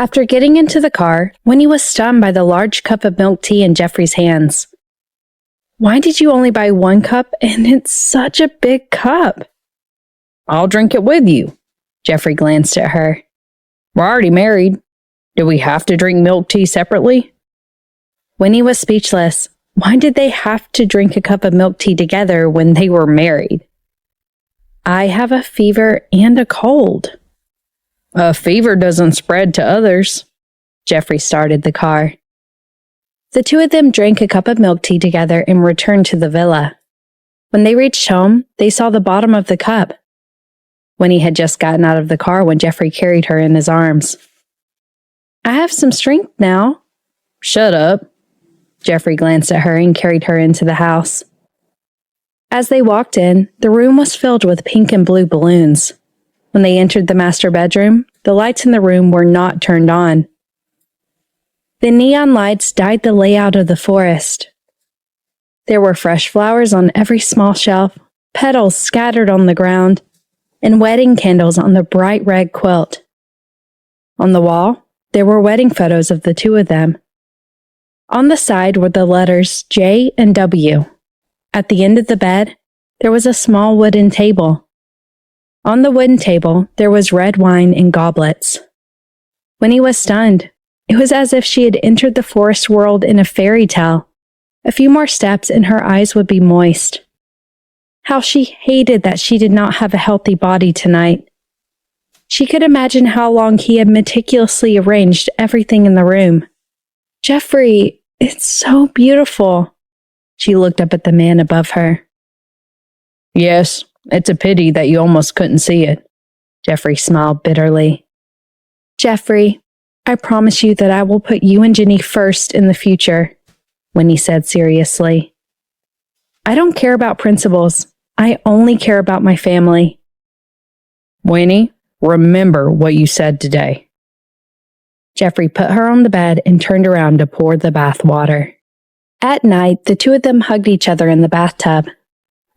After getting into the car, Winnie was stunned by the large cup of milk tea in Jeffrey's hands. "Why did you only buy one cup, and it's such a big cup?" "I'll drink it with you." Jeffrey glanced at her. "We're already married. Do we have to drink milk tea separately?" Winnie was speechless. Why did they have to drink a cup of milk tea together when they were married? "I have a fever and a cold." "A fever doesn't spread to others." Jeffrey started the car. The two of them drank a cup of milk tea together and returned to the villa. When they reached home, they saw the bottom of the cup. Winnie had just gotten out of the car when Jeffrey carried her in his arms. "I have some strength now." "Shut up." Jeffrey glanced at her and carried her into the house. As they walked in, the room was filled with pink and blue balloons. When they entered the master bedroom, the lights in the room were not turned on. The neon lights dyed the layout of the forest. There were fresh flowers on every small shelf, petals scattered on the ground, and wedding candles on the bright red quilt. On the wall, there were wedding photos of the two of them. On the side were the letters J and W. At the end of the bed, there was a small wooden table. On the wooden table, there was red wine in goblets. Winnie was stunned. It was as if she had entered the forest world in a fairy tale. A few more steps and her eyes would be moist. How she hated that she did not have a healthy body tonight. She could imagine how long he had meticulously arranged everything in the room. "Jeffrey, it's so beautiful." She looked up at the man above her. "Yes, it's a pity that you almost couldn't see it." Jeffrey smiled bitterly. "Jeffrey, I promise you that I will put you and Jenny first in the future," Winnie said seriously. "I don't care about principles. I only care about my family." "Winnie, remember what you said today." Jeffrey put her on the bed and turned around to pour the bath water. At night, the two of them hugged each other in the bathtub.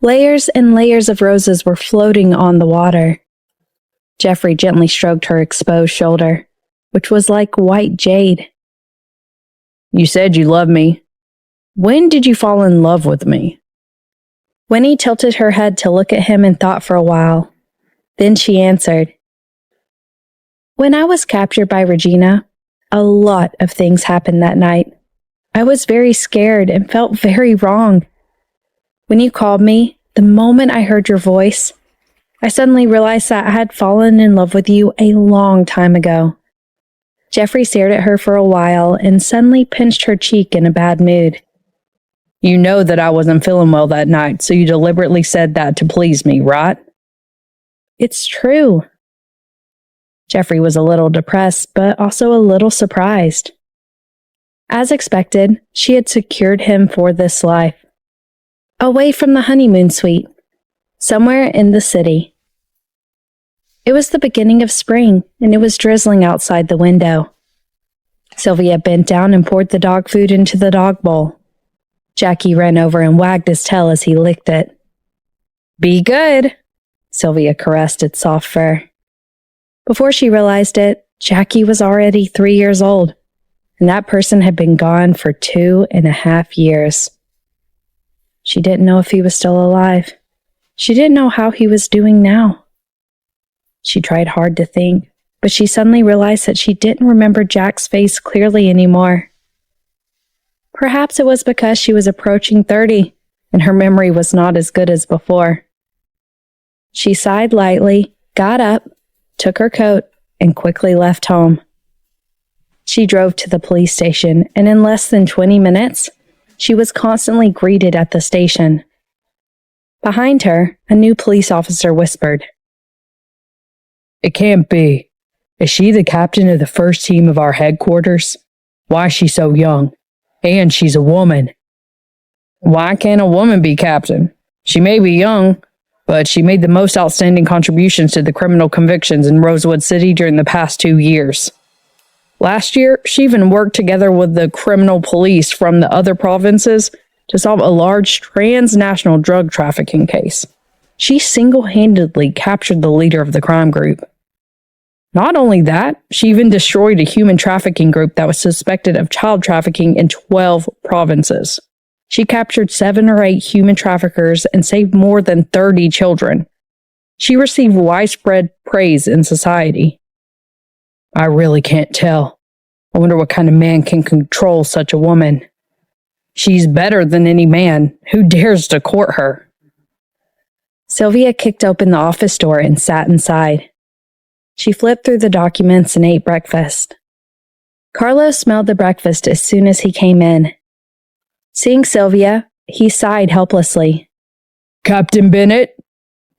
Layers and layers of roses were floating on the water. Jeffrey gently stroked her exposed shoulder, which was like white jade. "You said you loved me. When did you fall in love with me?" Winnie tilted her head to look at him and thought for a while. Then she answered, "When I was captured by Regina, a lot of things happened that night. I was very scared and felt very wrong. When you called me, the moment I heard your voice, I suddenly realized that I had fallen in love with you a long time ago." Jeffrey stared at her for a while and suddenly pinched her cheek in a bad mood. "You know that I wasn't feeling well that night, so you deliberately said that to please me, right?" "It's true." Jeffrey was a little depressed, but also a little surprised. As expected, she had secured him for this life. Away from the honeymoon suite, somewhere in the city. It was the beginning of spring, and it was drizzling outside the window. Sylvia bent down and poured the dog food into the dog bowl. Jackie ran over and wagged his tail as he licked it. "Be good," Sylvia caressed its soft fur. Before she realized it, Jackie was already 3 years old, and that person had been gone for 2.5 years. She didn't know if he was still alive. She didn't know how he was doing now. She tried hard to think, but she suddenly realized that she didn't remember Jack's face clearly anymore. Perhaps it was because she was approaching 30, and her memory was not as good as before. She sighed lightly, got up, took her coat, and quickly left home. She drove to the police station, and in less than 20 minutes, she was constantly greeted at the station. Behind her, a new police officer whispered, "It can't be. Is she the captain of the first team of our headquarters? Why is she so young? And she's a woman." "Why can't a woman be captain? She may be young, but she made the most outstanding contributions to the criminal convictions in Rosewood City during the past 2 years. Last year, she even worked together with the criminal police from the other provinces to solve a large transnational drug trafficking case. She single-handedly captured the leader of the crime group." Not only that, she even destroyed a human trafficking group that was suspected of child trafficking in 12 provinces. She captured 7 or 8 human traffickers and saved more than 30 children. She received widespread praise in society. I really can't tell. I wonder what kind of man can control such a woman. She's better than any man. Who dares to court her? Sylvia kicked open the office door and sat inside. She flipped through the documents and ate breakfast. Carlos smelled the breakfast as soon as he came in. Seeing Sylvia, he sighed helplessly. Captain Bennett?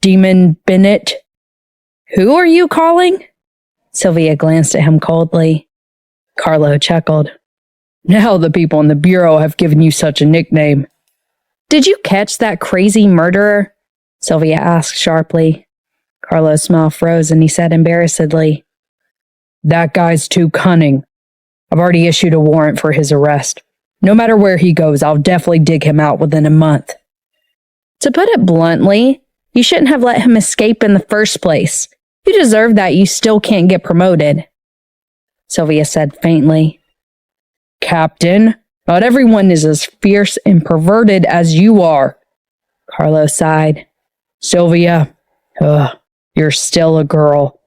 Demon Bennett? Who are you calling? Sylvia glanced at him coldly. Carlo chuckled. Now the people in the Bureau have given you such a nickname. Did you catch that crazy murderer? Sylvia asked sharply. Carlo's smile froze and he said embarrassedly, That guy's too cunning. I've already issued a warrant for his arrest. No matter where he goes, I'll definitely dig him out within a month. To put it bluntly, you shouldn't have let him escape in the first place. You deserve that. You still can't get promoted, Sylvia said faintly. Captain, not everyone is as fierce and perverted as you are. Carlo sighed. Sylvia, you're still a girl.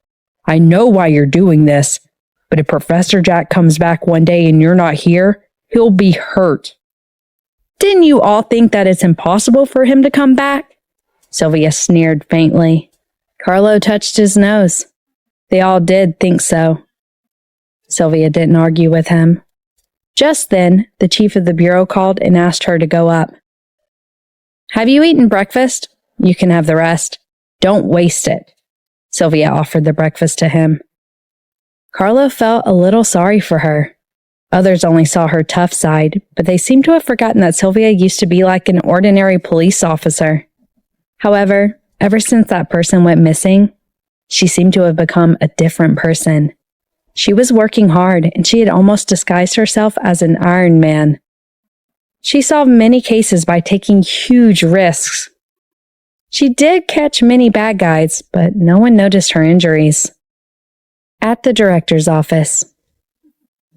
I know why you're doing this, but if Professor Jack comes back one day and you're not here, he'll be hurt. Didn't you all think that it's impossible for him to come back? Sylvia sneered faintly. Carlo touched his nose. They all did think so. Sylvia didn't argue with him. Just then, the chief of the bureau called and asked her to go up. Have you eaten breakfast? You can have the rest. Don't waste it. Sylvia offered the breakfast to him. Carlo felt a little sorry for her. Others only saw her tough side, but they seemed to have forgotten that Sylvia used to be like an ordinary police officer. However, ever since that person went missing, she seemed to have become a different person. She was working hard, and she had almost disguised herself as an Iron Man. She solved many cases by taking huge risks. She did catch many bad guys, but no one noticed her injuries. At the director's office,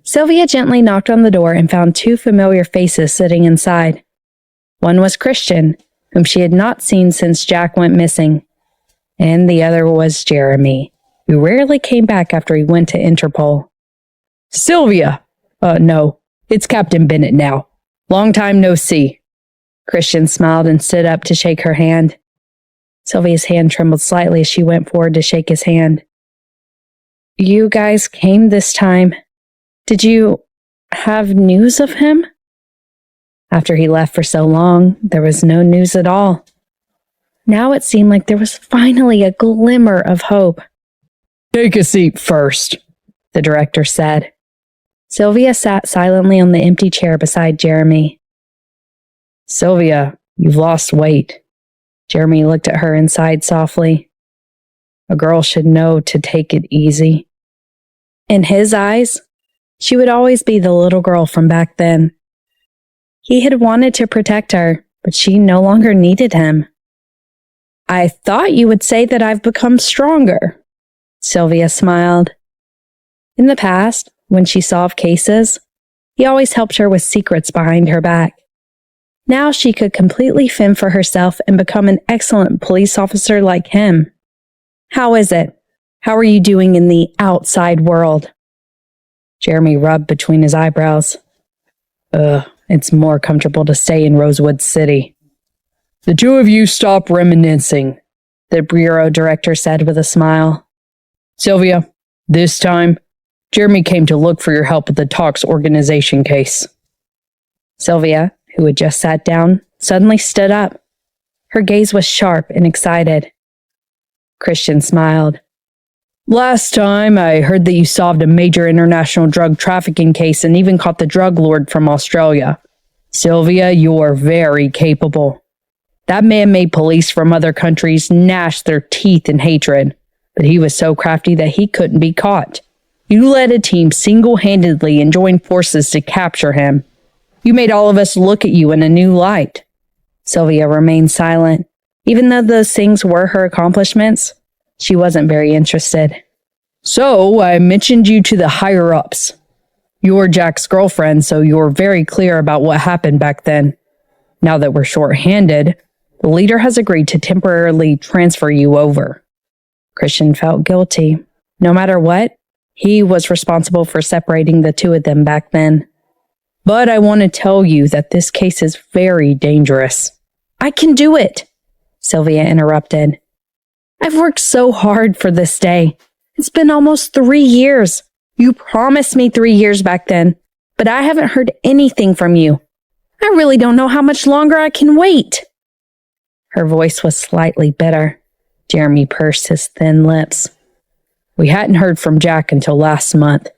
Sylvia gently knocked on the door and found 2 familiar faces sitting inside. One was Christian, whom she had not seen since Jack went missing, and the other was Jeremy, who rarely came back after he went to Interpol. Sylvia! No, it's Captain Bennett now. Long time no see. Christian smiled and stood up to shake her hand. Sylvia's hand trembled slightly as she went forward to shake his hand. You guys came this time. Did you have news of him? After he left for so long, there was no news at all. Now it seemed like there was finally a glimmer of hope. Take a seat first, the director said. Sylvia sat silently on the empty chair beside Jeremy. Sylvia, you've lost weight. Jeremy looked at her and sighed softly. A girl should know to take it easy. In his eyes, she would always be the little girl from back then. He had wanted to protect her, but she no longer needed him. I thought you would say that I've become stronger, Sylvia smiled. In the past, when she solved cases, he always helped her with secrets behind her back. Now she could completely fend for herself and become an excellent police officer like him. How is it? How are you doing in the outside world? Jeremy rubbed between his eyebrows. It's more comfortable to stay in Rosewood City. The 2 of you stop reminiscing, the bureau director said with a smile. Sylvia, this time, Jeremy came to look for your help with the Tox organization case. Sylvia, who had just sat down, suddenly stood up. Her gaze was sharp and excited. Christian smiled. Last time, I heard that you solved a major international drug trafficking case and even caught the drug lord from Australia. Sylvia, you're very capable. That man made police from other countries gnash their teeth in hatred, but he was so crafty that he couldn't be caught. You led a team single-handedly and joined forces to capture him. You made all of us look at you in a new light. Sylvia remained silent. Even though those things were her accomplishments, she wasn't very interested. So, I mentioned you to the higher-ups. You're Jack's girlfriend, so you're very clear about what happened back then. Now that we're short-handed, the leader has agreed to temporarily transfer you over." Christian felt guilty. No matter what, he was responsible for separating the two of them back then. "But I want to tell you that this case is very dangerous." "I can do it," Sylvia interrupted. "I've worked so hard for this day. It's been almost 3 years. You promised me 3 years back then, but I haven't heard anything from you. I really don't know how much longer I can wait." Her voice was slightly bitter. Jeremy pursed his thin lips. "We hadn't heard from Jack until last month.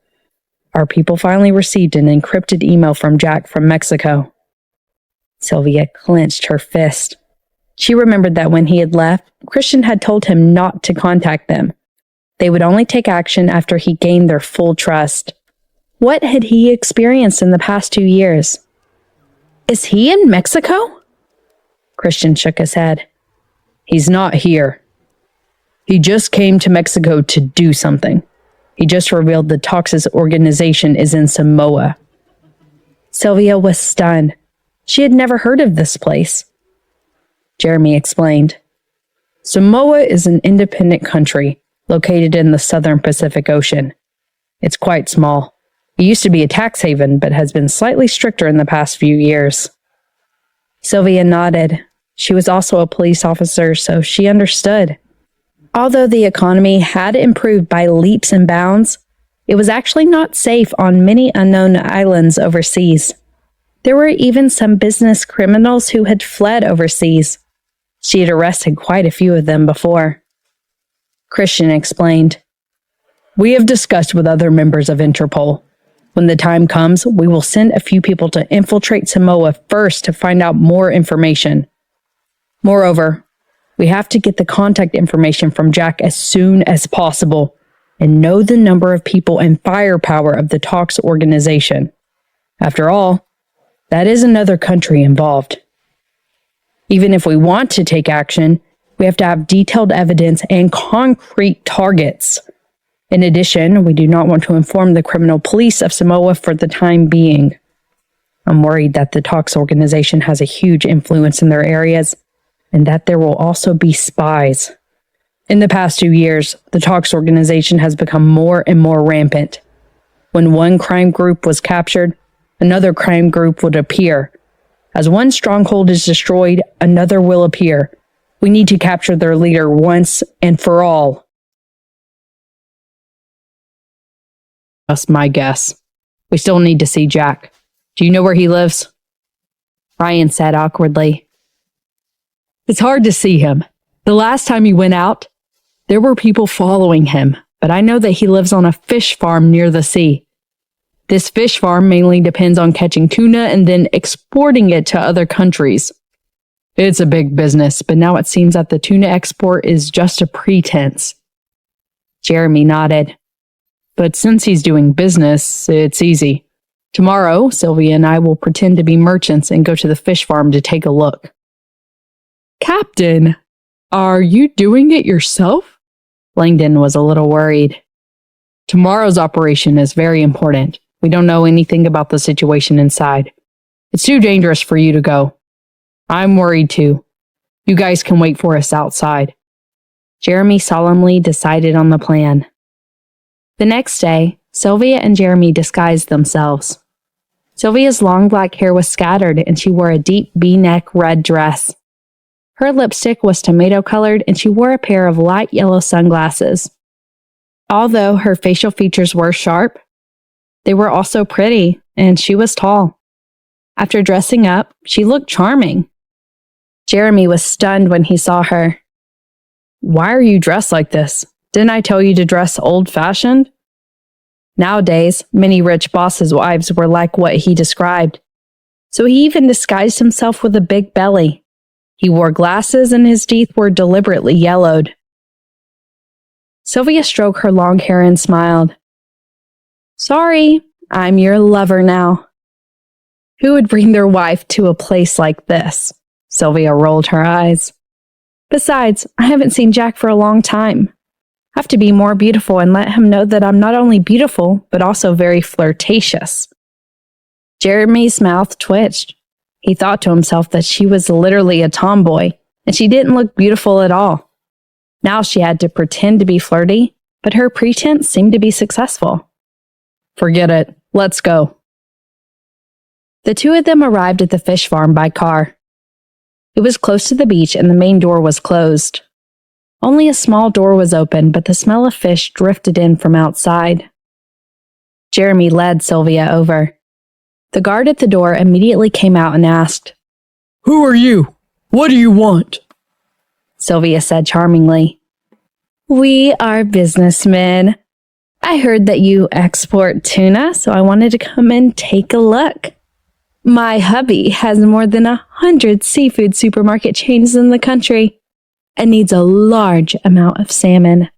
Our people finally received an encrypted email from Jack from Mexico." Sylvia clenched her fist. She remembered that when he had left, Christian had told him not to contact them. They would only take action after he gained their full trust. What had he experienced in the past 2 years? "Is he in Mexico?" Christian shook his head. "He's not here. He just came to Mexico to do something. He just revealed the Tox's organization is in Samoa." Sylvia was stunned. She had never heard of this place. Jeremy explained. "Samoa is an independent country located in the southern Pacific Ocean. It's quite small. It used to be a tax haven, but has been slightly stricter in the past few years." Sylvia nodded. She was also a police officer, so she understood. Although the economy had improved by leaps and bounds, it was actually not safe on many unknown islands overseas. There were even some business criminals who had fled overseas. She had arrested quite a few of them before. Christian explained, "We have discussed with other members of Interpol. When the time comes, we will send a few people to infiltrate Samoa first to find out more information. Moreover, we have to get the contact information from Jack as soon as possible and know the number of people and firepower of the Tox organization. After all, that is another country involved. Even if we want to take action, we have to have detailed evidence and concrete targets. In addition, we do not want to inform the criminal police of Samoa for the time being. I'm worried that the Tox organization has a huge influence in their areas, and that there will also be spies. In the past 2 years, the Tox organization has become more and more rampant. When one crime group was captured, another crime group would appear. As one stronghold is destroyed, another will appear. We need to capture their leader once and for all." "That's my guess. We still need to see Jack. Do you know where he lives?" Ryan said awkwardly. "It's hard to see him. The last time he went out, there were people following him, but I know that he lives on a fish farm near the sea. This fish farm mainly depends on catching tuna and then exporting it to other countries. It's a big business, but now it seems that the tuna export is just a pretense." Jeremy nodded. "But since he's doing business, it's easy. Tomorrow, Sylvia and I will pretend to be merchants and go to the fish farm to take a look." "Captain, are you doing it yourself?" Langdon was a little worried. "Tomorrow's operation is very important. We don't know anything about the situation inside. It's too dangerous for you to go. I'm worried too. You guys can wait for us outside." Jeremy solemnly decided on the plan. The next day, Sylvia and Jeremy disguised themselves. Sylvia's long black hair was scattered and she wore a deep V-neck red dress. Her lipstick was tomato-colored and she wore a pair of light yellow sunglasses. Although her facial features were sharp, they were also pretty, and she was tall. After dressing up, she looked charming. Jeremy was stunned when he saw her. "Why are you dressed like this? Didn't I tell you to dress old-fashioned?" Nowadays, many rich bosses' wives were like what he described. So he even disguised himself with a big belly. He wore glasses and his teeth were deliberately yellowed. Sylvia stroked her long hair and smiled. "Sorry, I'm your lover now." Who would bring their wife to a place like this? Sylvia rolled her eyes. "Besides, I haven't seen Jack for a long time." have to be more beautiful and let him know that I'm not only beautiful, but also very flirtatious. Jeremy's mouth twitched. He thought to himself that she was literally a tomboy, and she didn't look beautiful at all. Now she had to pretend to be flirty, but her pretense seemed to be successful. Forget it. Let's go. The two of them arrived at the fish farm by car. It was close to the beach and the main door was closed. Only a small door was open, but the smell of fish drifted in from outside. Jeremy led Sylvia over. The guard at the door immediately came out and asked, "Who are you? What do you want?" Sylvia said charmingly, "We are businessmen. I heard that you export tuna, so I wanted to come and take a look. My hubby has more than 100 seafood supermarket chains in the country and needs a large amount of salmon."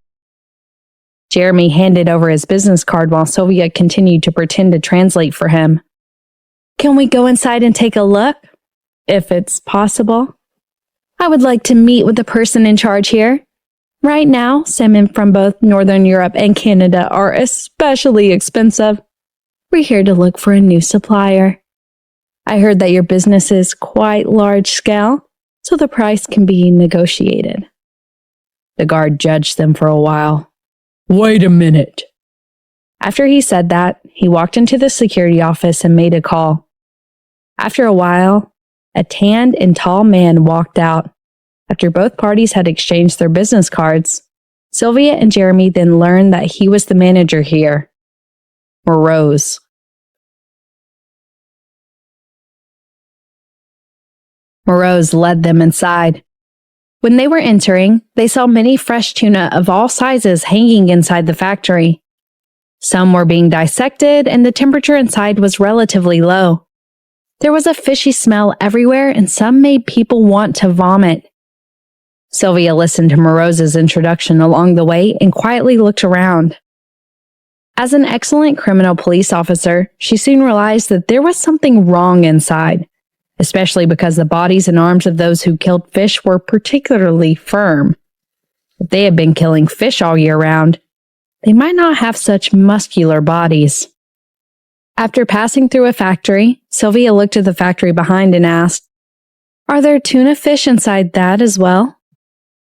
Jeremy handed over his business card while Sylvia continued to pretend to translate for him. "Can we go inside and take a look? If it's possible. I would like to meet with the person in charge here. Right now, salmon from both Northern Europe and Canada are especially expensive. We're here to look for a new supplier. I heard that your business is quite large scale, so the price can be negotiated." The guard judged them for a while. "Wait a minute." After he said that, he walked into the security office and made a call. After a while, a tanned and tall man walked out. After both parties had exchanged their business cards, Sylvia and Jeremy then learned that he was the manager here, Morose. Morose led them inside. When they were entering, they saw many fresh tuna of all sizes hanging inside the factory. Some were being dissected, and the temperature inside was relatively low. There was a fishy smell everywhere, and some made people want to vomit. Sylvia listened to Morose's introduction along the way and quietly looked around. As an excellent criminal police officer, she soon realized that there was something wrong inside, especially because the bodies and arms of those who killed fish were particularly firm. If they had been killing fish all year round, they might not have such muscular bodies. After passing through a factory, Sylvia looked at the factory behind and asked, "Are there tuna fish inside that as well?"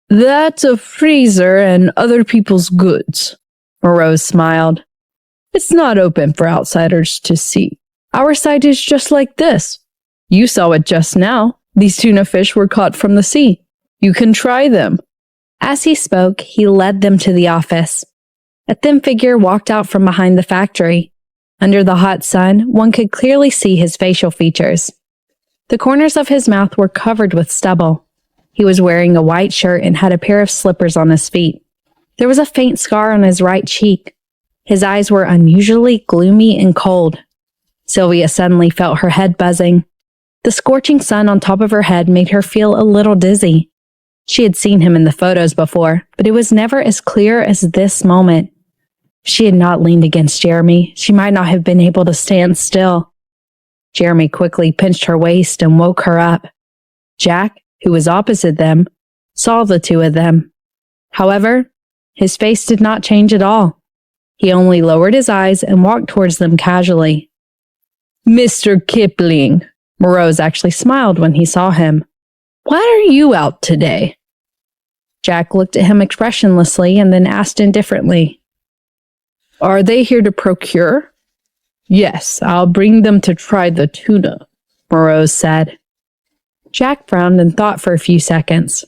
"That's a freezer and other people's goods," Morose smiled. "It's not open for outsiders to see. Our site is just like this. You saw it just now. These tuna fish were caught from the sea. You can try them." As he spoke, he led them to the office. A thin figure walked out from behind the factory. Under the hot sun, one could clearly see his facial features. The corners of his mouth were covered with stubble. He was wearing a white shirt and had a pair of slippers on his feet. There was a faint scar on his right cheek. His eyes were unusually gloomy and cold. Sylvia suddenly felt her head buzzing. The scorching sun on top of her head made her feel a little dizzy. She had seen him in the photos before, but it was never as clear as this moment. If she had not leaned against Jeremy, she might not have been able to stand still. Jeremy quickly pinched her waist and woke her up. Jack, who was opposite them, saw the two of them. However, his face did not change at all. He only lowered his eyes and walked towards them casually. "Mr. Kipling." Morose actually smiled when he saw him. "Why are you out today?" Jack looked at him expressionlessly and then asked indifferently, "Are they here to procure?" "Yes, I'll bring them to try the tuna," Morose said. Jack frowned and thought for a few seconds.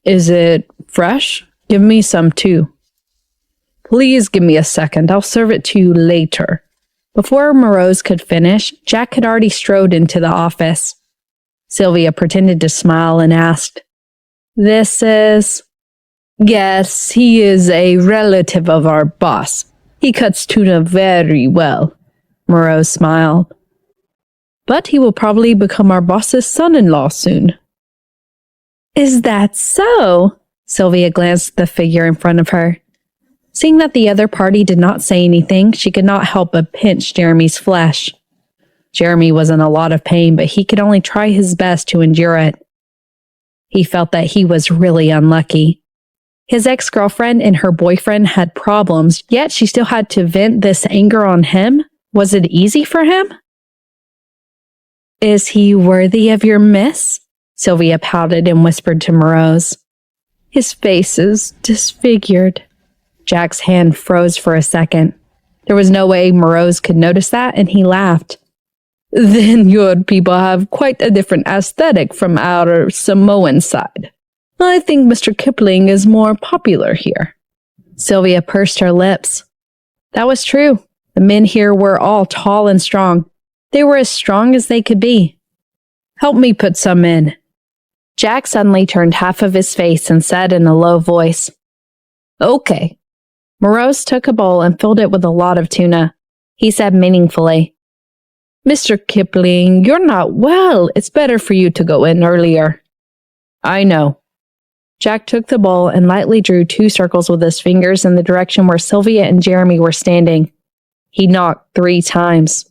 "Is it fresh? Give me some too." "Please give me a second. I'll serve it to you later." Before Morose could finish, Jack had already strode into the office. Sylvia pretended to smile and asked, "This is—" "Yes, he is a relative of our boss. He cuts tuna very well," Morose smiled. "But he will probably become our boss's son-in-law soon." "Is that so?" Sylvia glanced at the figure in front of her. Seeing that the other party did not say anything, she could not help but pinch Jeremy's flesh. Jeremy was in a lot of pain, but he could only try his best to endure it. He felt that he was really unlucky. His ex-girlfriend and her boyfriend had problems, yet she still had to vent this anger on him. Was it easy for him? Is he worthy of your miss? Sylvia pouted and whispered to Morose. His face is disfigured. Jack's hand froze for a second. There was no way Morose could notice that, and he laughed. Then your people have quite a different aesthetic from our Samoan side. I think Mr. Kipling is more popular here. Sylvia pursed her lips. That was true. The men here were all tall and strong. They were as strong as they could be. Help me put some in. Jack suddenly turned half of his face and said in a low voice, Okay. Morose took a bowl and filled it with a lot of tuna. He said meaningfully, Mr. Kipling, you're not well. It's better for you to go in earlier. I know. Jack took the bowl and lightly drew 2 circles with his fingers in the direction where Sylvia and Jeremy were standing. He knocked 3 times.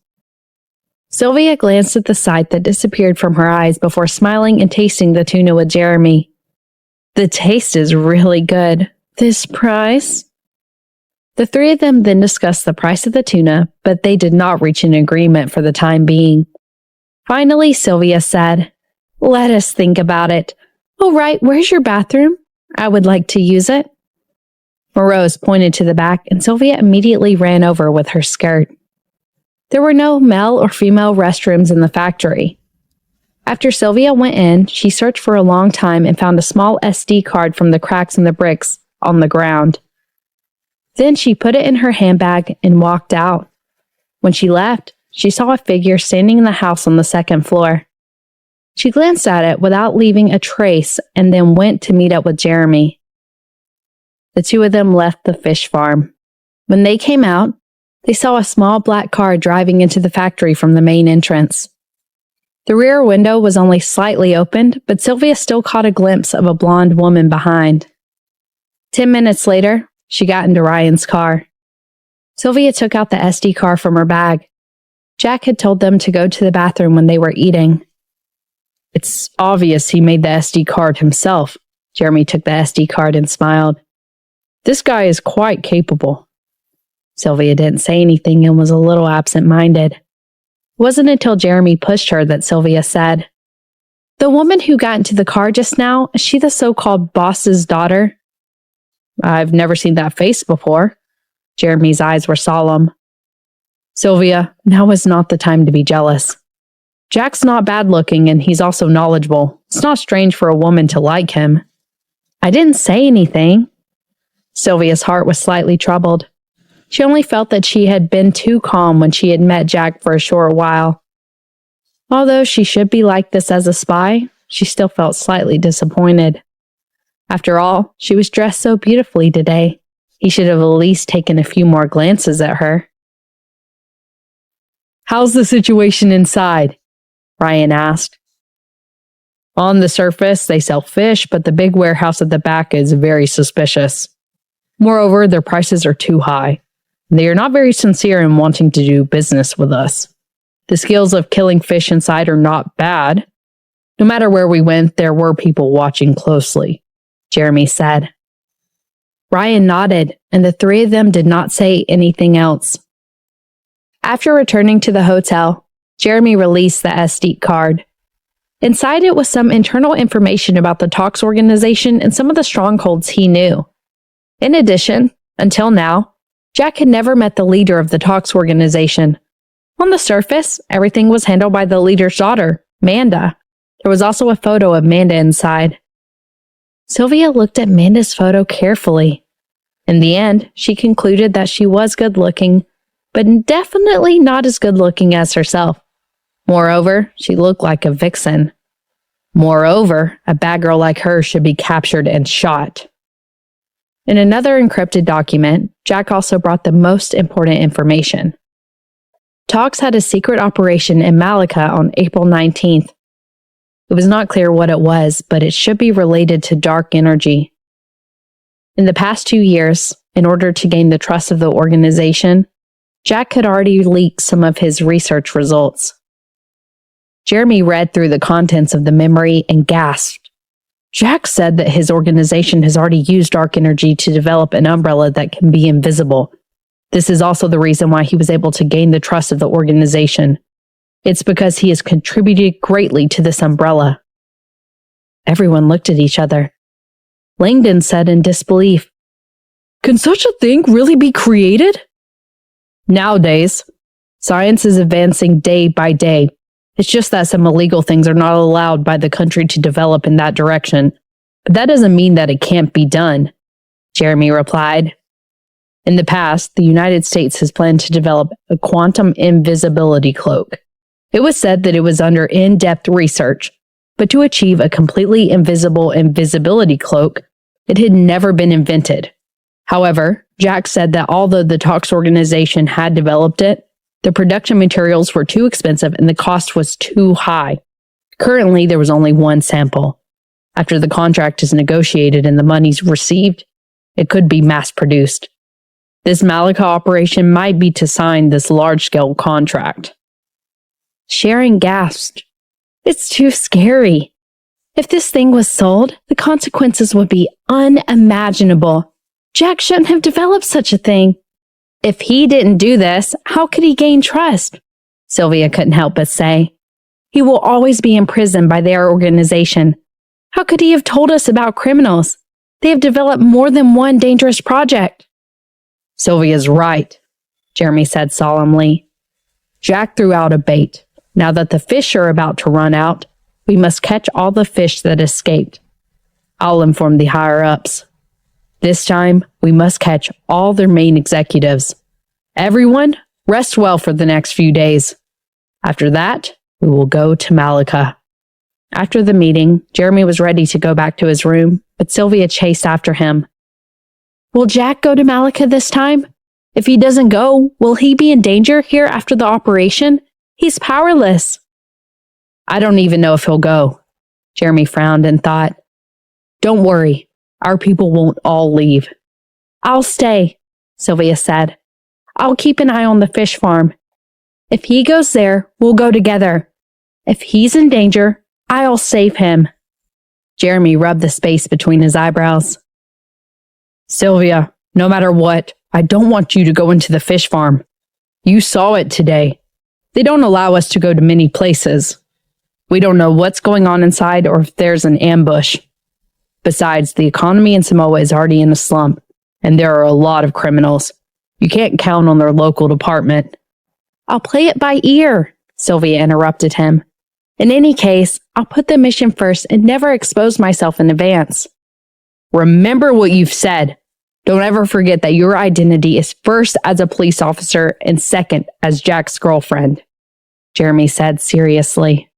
Sylvia glanced at the sight that disappeared from her eyes before smiling and tasting the tuna with Jeremy. The taste is really good. This price? The 3 of them then discussed the price of the tuna, but they did not reach an agreement for the time being. Finally, Sylvia said, Let us think about it. All right, where's your bathroom? I would like to use it. Morose pointed to the back, and Sylvia immediately ran over with her skirt. There were no male or female restrooms in the factory. After Sylvia went in, she searched for a long time and found a small SD card from the cracks in the bricks on the ground. Then she put it in her handbag and walked out. When she left, she saw a figure standing in the house on the 2nd floor. She glanced at it without leaving a trace and then went to meet up with Jeremy. The 2 of them left the fish farm. When they came out, they saw a small black car driving into the factory from the main entrance. The rear window was only slightly opened, but Sylvia still caught a glimpse of a blonde woman behind. 10 minutes later, she got into Ryan's car. Sylvia took out the SD card from her bag. Jack had told them to go to the bathroom when they were eating. It's obvious he made the SD card himself. Jeremy took the SD card and smiled. This guy is quite capable. Sylvia didn't say anything and was a little absent-minded. It wasn't until Jeremy pushed her that Sylvia said, The woman who got into the car just now, is she the so-called boss's daughter? I've never seen that face before. Jeremy's eyes were solemn. Sylvia, now is not the time to be jealous. Jack's not bad looking and he's also knowledgeable. It's not strange for a woman to like him. I didn't say anything. Sylvia's heart was slightly troubled. She only felt that she had been too calm when she had met Jack for a short while. Although she should be like this as a spy, she still felt slightly disappointed. After all, she was dressed so beautifully today. He should have at least taken a few more glances at her. How's the situation inside? Ryan asked. On the surface, they sell fish, but the big warehouse at the back is very suspicious. Moreover, their prices are too high. They are not very sincere in wanting to do business with us. The skills of killing fish inside are not bad. No matter where we went, there were people watching closely, Jeremy said. Ryan nodded, and the 3 of them did not say anything else. After returning to the hotel, Jeremy released the SD card. Inside it was some internal information about the Talks organization and some of the strongholds he knew. In addition, until now, Jack had never met the leader of the Talks organization. On the surface, everything was handled by the leader's daughter, Manda. There was also a photo of Manda inside. Sylvia looked at Manda's photo carefully. In the end, she concluded that she was good-looking, but definitely not as good-looking as herself. Moreover, she looked like a vixen. Moreover, a bad girl like her should be captured and shot. In another encrypted document, Jack also brought the most important information. Talks had a secret operation in Malacca on April 19th. It was not clear what it was, but it should be related to dark energy. In the past 2 years, in order to gain the trust of the organization, Jack had already leaked some of his research results. Jeremy read through the contents of the memory and gasped. Jack said that his organization has already used dark energy to develop an umbrella that can be invisible. This is also the reason why he was able to gain the trust of the organization. It's because he has contributed greatly to this umbrella. Everyone looked at each other. Langdon said in disbelief, "Can such a thing really be created?" Nowadays, science is advancing day by day. It's just that some illegal things are not allowed by the country to develop in that direction. But that doesn't mean that it can't be done, Jeremy replied. In the past, the United States has planned to develop a quantum invisibility cloak. It was said that it was under in-depth research, but to achieve a completely invisible invisibility cloak, it had never been invented. However, Jack said that although the Talks organization had developed it, the production materials were too expensive and the cost was too high. Currently, there was only one sample. After the contract is negotiated and the money's received, it could be mass-produced. This Malika operation might be to sign this large-scale contract. Sharon gasped. It's too scary. If this thing was sold, the consequences would be unimaginable. Jack shouldn't have developed such a thing. If he didn't do this, how could he gain trust? Sylvia couldn't help but say. He will always be imprisoned by their organization. How could he have told us about criminals? They have developed more than one dangerous project. Sylvia's right, Jeremy said solemnly. Jack threw out a bait. Now that the fish are about to run out, we must catch all the fish that escaped. I'll inform the higher-ups. This time, we must catch all their main executives. Everyone, rest well for the next few days. After that, we will go to Malika. After the meeting, Jeremy was ready to go back to his room, but Sylvia chased after him. Will Jack go to Malika this time? If he doesn't go, will he be in danger here after the operation? He's powerless. I don't even know if he'll go. Jeremy frowned and thought, Don't worry. Our people won't all leave. I'll stay, Sylvia said. I'll keep an eye on the fish farm. If he goes there, we'll go together. If he's in danger, I'll save him. Jeremy rubbed the space between his eyebrows. Sylvia, no matter what, I don't want you to go into the fish farm. You saw it today. They don't allow us to go to many places. We don't know what's going on inside or if there's an ambush. Besides, the economy in Samoa is already in a slump, and there are a lot of criminals. You can't count on their local department. I'll play it by ear, Sylvia interrupted him. In any case, I'll put the mission first and never expose myself in advance. Remember what you've said. Don't ever forget that your identity is first as a police officer and second as Jack's girlfriend, Jeremy said seriously.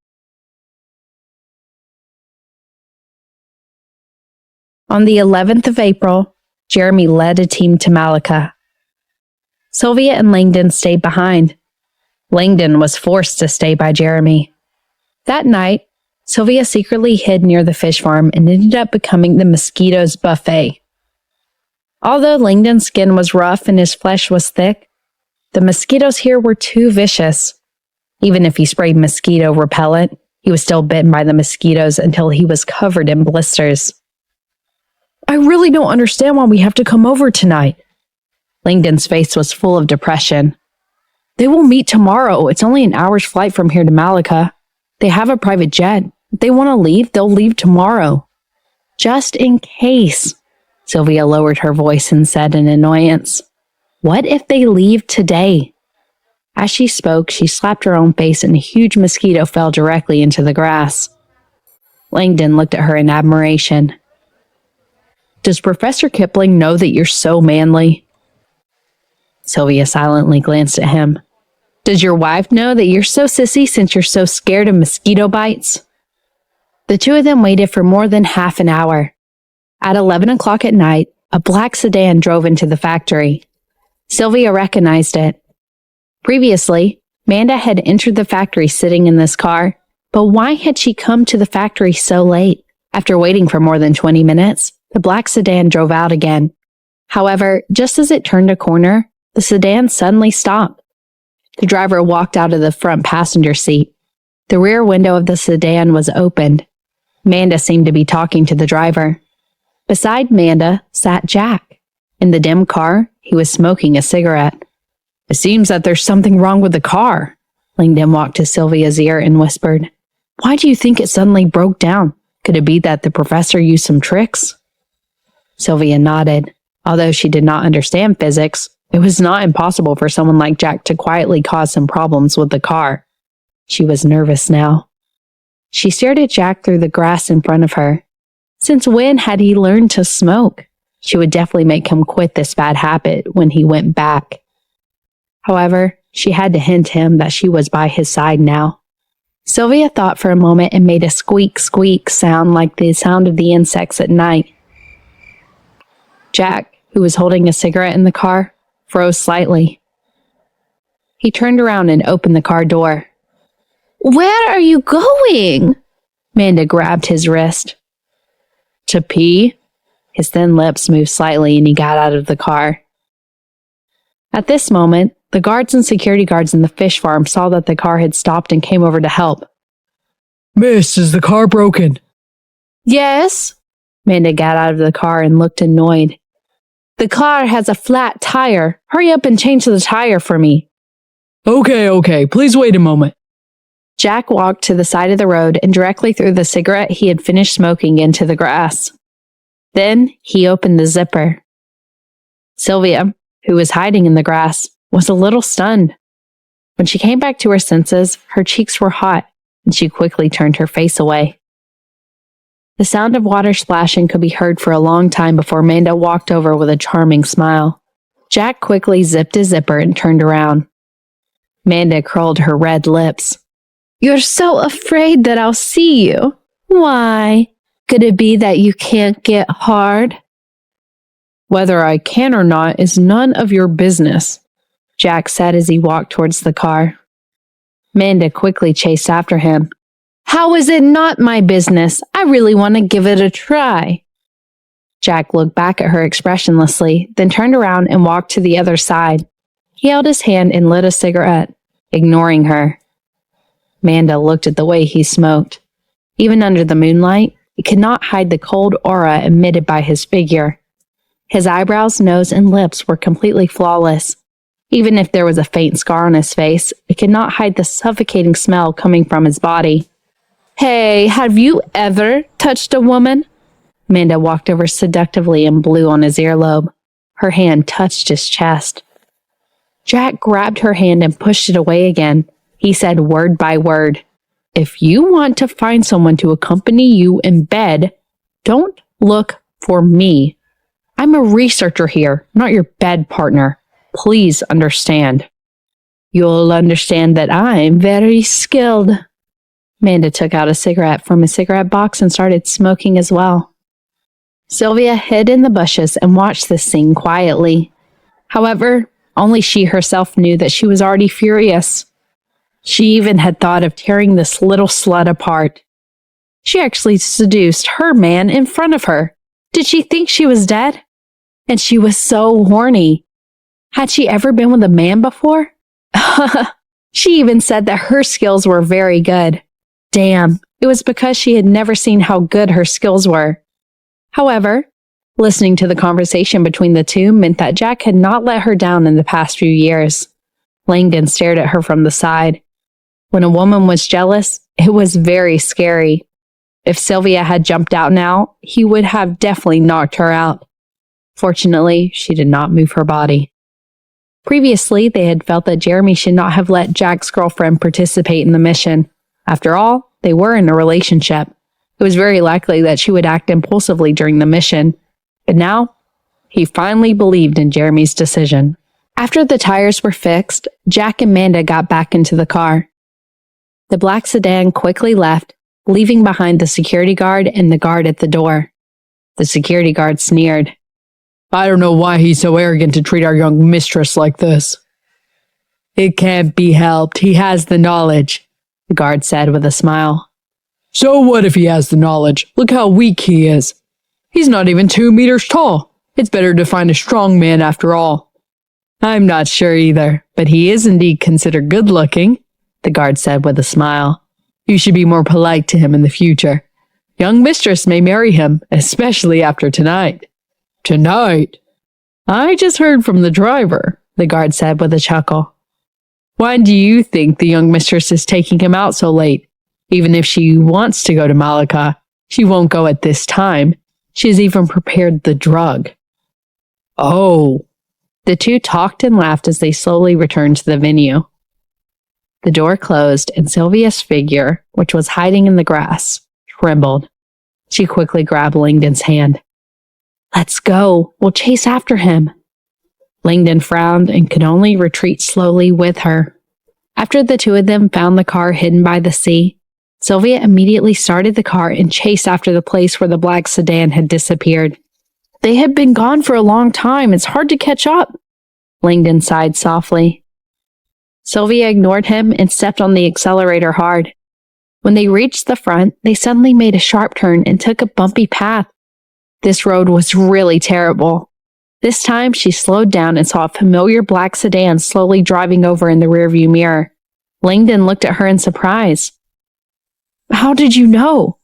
On the 11th of April, Jeremy led a team to Malika. Sylvia and Langdon stayed behind. Langdon was forced to stay by Jeremy. That night, Sylvia secretly hid near the fish farm and ended up becoming the mosquitoes' buffet. Although Langdon's skin was rough and his flesh was thick, the mosquitoes here were too vicious. Even if he sprayed mosquito repellent, he was still bitten by the mosquitoes until he was covered in blisters. I really don't understand why we have to come over tonight. Langdon's face was full of depression. They will meet tomorrow. It's only an hour's flight from here to Malika. They have a private jet. If they want to leave, they'll leave tomorrow. Just in case. Sylvia lowered her voice and said in annoyance, What if they leave today? As she spoke, she slapped her own face and a huge mosquito fell directly into the grass. Langdon looked at her in admiration. Does Professor Kipling know that you're so manly? Sylvia silently glanced at him. Does your wife know that you're so sissy since you're so scared of mosquito bites? The two of them waited for more than half an hour. At 11 o'clock at night, a black sedan drove into the factory. Sylvia recognized it. Previously, Manda had entered the factory sitting in this car, but why had she come to the factory so late? After waiting for more than 20 minutes, the black sedan drove out again. However, just as it turned a corner, the sedan suddenly stopped. The driver walked out of the front passenger seat. The rear window of the sedan was opened. Manda seemed to be talking to the driver. Beside Manda sat Jack. In the dim car, he was smoking a cigarette. "It seems that there's something wrong with the car." Langdon walked to Sylvia's ear and whispered, "Why do you think it suddenly broke down? Could it be that the professor used some tricks?" Sylvia nodded. Although she did not understand physics, it was not impossible for someone like Jack to quietly cause some problems with the car. She was nervous now. She stared at Jack through the grass in front of her. Since when had he learned to smoke? She would definitely make him quit this bad habit when he went back. However, she had to hint him that she was by his side now. Sylvia thought for a moment and made a squeak squeak sound like the sound of the insects at night. Jack, who was holding a cigarette in the car, froze slightly. He turned around and opened the car door. "Where are you going?" Manda grabbed his wrist. "To pee?" His thin lips moved slightly and he got out of the car. At this moment, the guards and security guards in the fish farm saw that the car had stopped and came over to help. "Miss, is the car broken?" "Yes." Manda got out of the car and looked annoyed. "The car has a flat tire. Hurry up and change the tire for me." Okay, please wait a moment." Jack walked to the side of the road and directly threw the cigarette he had finished smoking into the grass. Then he opened the zipper. Sylvia, who was hiding in the grass, was a little stunned. When she came back to her senses, her cheeks were hot, and she quickly turned her face away. The sound of water splashing could be heard for a long time before Manda walked over with a charming smile. Jack quickly zipped his zipper and turned around. Manda curled her red lips. "You're so afraid that I'll see you. Why? Could it be that you can't get hard?" "Whether I can or not is none of your business," Jack said as he walked towards the car. Manda quickly chased after him. "How is it not my business? I really want to give it a try." Jack looked back at her expressionlessly, then turned around and walked to the other side. He held his hand and lit a cigarette, ignoring her. Manda looked at the way he smoked. Even under the moonlight, it could not hide the cold aura emitted by his figure. His eyebrows, nose, and lips were completely flawless. Even if there was a faint scar on his face, it could not hide the suffocating smell coming from his body. "Hey, have you ever touched a woman?" Manda walked over seductively and blew on his earlobe. Her hand touched his chest. Jack grabbed her hand and pushed it away again. He said word by word, "If you want to find someone to accompany you in bed, don't look for me. I'm a researcher here, not your bed partner. Please understand." "You'll understand that I'm very skilled." Manda took out a cigarette from a cigarette box and started smoking as well. Sylvia hid in the bushes and watched this scene quietly. However, only she herself knew that she was already furious. She even had thought of tearing this little slut apart. She actually seduced her man in front of her. Did she think she was dead? And she was so horny. Had she ever been with a man before? She even said that her skills were very good. Damn, it was because she had never seen how good her skills were. However, listening to the conversation between the two meant that Jack had not let her down in the past few years. Langdon stared at her from the side. When a woman was jealous, it was very scary. If Sylvia had jumped out now, he would have definitely knocked her out. Fortunately, she did not move her body. Previously, they had felt that Jeremy should not have let Jack's girlfriend participate in the mission. After all, they were in a relationship. It was very likely that she would act impulsively during the mission. But now, he finally believed in Jeremy's decision. After the tires were fixed, Jack and Manda got back into the car. The black sedan quickly left, leaving behind the security guard and the guard at the door. The security guard sneered. "I don't know why he's so arrogant to treat our young mistress like this." "It can't be helped. He has the knowledge," the guard said with a smile. "So what if he has the knowledge? Look how weak he is. He's not even 2 meters tall. It's better to find a strong man after all." "I'm not sure either, but he is indeed considered good looking," the guard said with a smile. "You should be more polite to him in the future. Young mistress may marry him, especially after tonight. Tonight? I just heard from the driver, the guard said with a chuckle. Why do you think the young mistress is taking him out so late? Even if she wants to go to Malacca, she won't go at this time. She has even prepared the drug. Oh. The two talked and laughed as they slowly returned to the venue. The door closed and Sylvia's figure, which was hiding in the grass, trembled. She quickly grabbed Langdon's hand. Let's go. We'll chase after him. Langdon frowned and could only retreat slowly with her. After the two of them found the car hidden by the sea, Sylvia immediately started the car and chased after the place where the black sedan had disappeared. They had been gone for a long time. It's hard to catch up. Langdon sighed softly. Sylvia ignored him and stepped on the accelerator hard. When they reached the front, they suddenly made a sharp turn and took a bumpy path. This road was really terrible. This time, she slowed down and saw a familiar black sedan slowly driving over in the rearview mirror. Langdon looked at her in surprise. How did you know?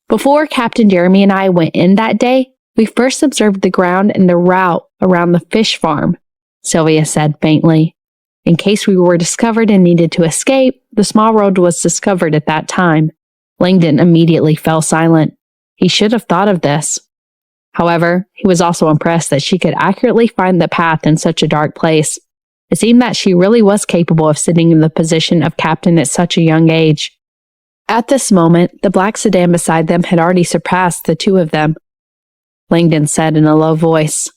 Before Captain Jeremy and I went in that day, we first observed the ground and the route around the fish farm, Sylvia said faintly. In case we were discovered and needed to escape, the small road was discovered at that time. Langdon immediately fell silent. He should have thought of this. However, he was also impressed that she could accurately find the path in such a dark place. It seemed that she really was capable of sitting in the position of captain at such a young age. At this moment, the black sedan beside them had already surpassed the two of them. Langdon said in a low voice,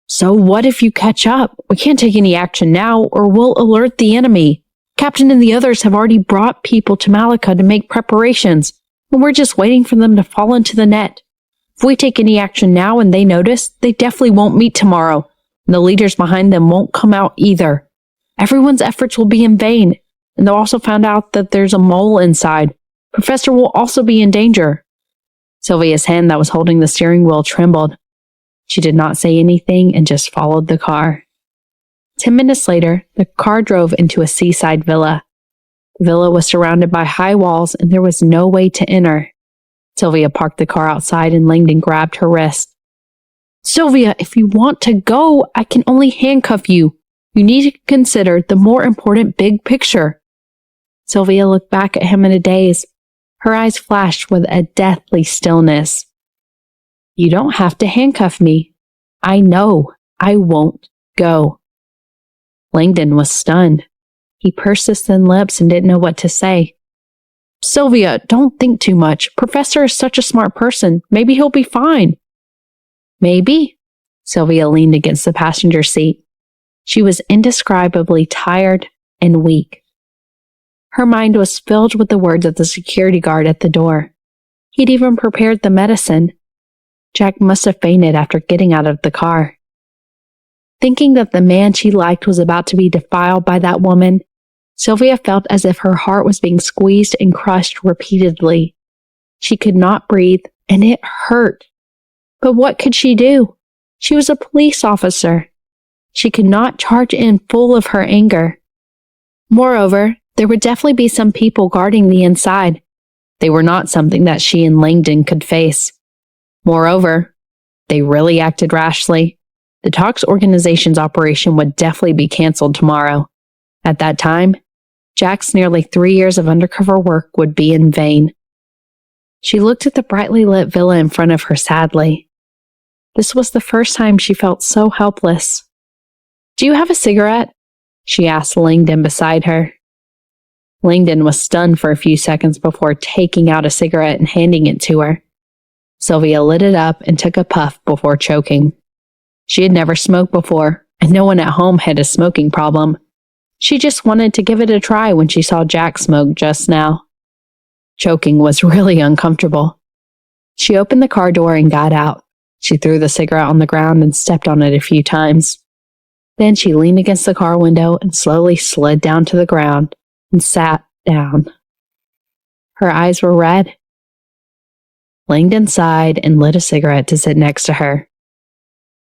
So what if you catch up? We can't take any action now or we'll alert the enemy. Captain and the others have already brought people to Malacca to make preparations, and we're just waiting for them to fall into the net. If we take any action now and they notice, they definitely won't meet tomorrow, and the leaders behind them won't come out either. Everyone's efforts will be in vain, and they'll also find out that there's a mole inside. Professor will also be in danger. Sylvia's hand that was holding the steering wheel trembled. She did not say anything and just followed the car. 10 minutes later, the car drove into a seaside villa. The villa was surrounded by high walls and there was no way to enter. Sylvia parked the car outside and Langdon grabbed her wrist. Sylvia, if you want to go, I can only handcuff you. You need to consider the more important big picture. Sylvia looked back at him in a daze. Her eyes flashed with a deathly stillness. You don't have to handcuff me. I know I won't go. Langdon was stunned. He pursed his thin lips and didn't know what to say. Sylvia, don't think too much. Professor is such a smart person. Maybe he'll be fine. Maybe. Sylvia leaned against the passenger seat. She was indescribably tired and weak. Her mind was filled with the words of the security guard at the door. He'd even prepared the medicine. Jack must have fainted after getting out of the car. Thinking that the man she liked was about to be defiled by that woman, Sylvia felt as if her heart was being squeezed and crushed repeatedly. She could not breathe, and it hurt. But what could she do? She was a police officer. She could not charge in full of her anger. Moreover, there would definitely be some people guarding the inside. They were not something that she and Langdon could face. Moreover, they really acted rashly. The Talks organization's operation would definitely be canceled tomorrow. At that time, Jack's nearly 3 years of undercover work would be in vain. She looked at the brightly lit villa in front of her sadly. This was the first time she felt so helpless. Do you have a cigarette? She asked Langdon beside her. Langdon was stunned for a few seconds before taking out a cigarette and handing it to her. Sylvia lit it up and took a puff before choking. She had never smoked before, and no one at home had a smoking problem. She just wanted to give it a try when she saw Jack smoke just now. Choking was really uncomfortable. She opened the car door and got out. She threw the cigarette on the ground and stepped on it a few times. Then she leaned against the car window and slowly slid down to the ground and sat down. Her eyes were red. Langdon sighed and lit a cigarette to sit next to her.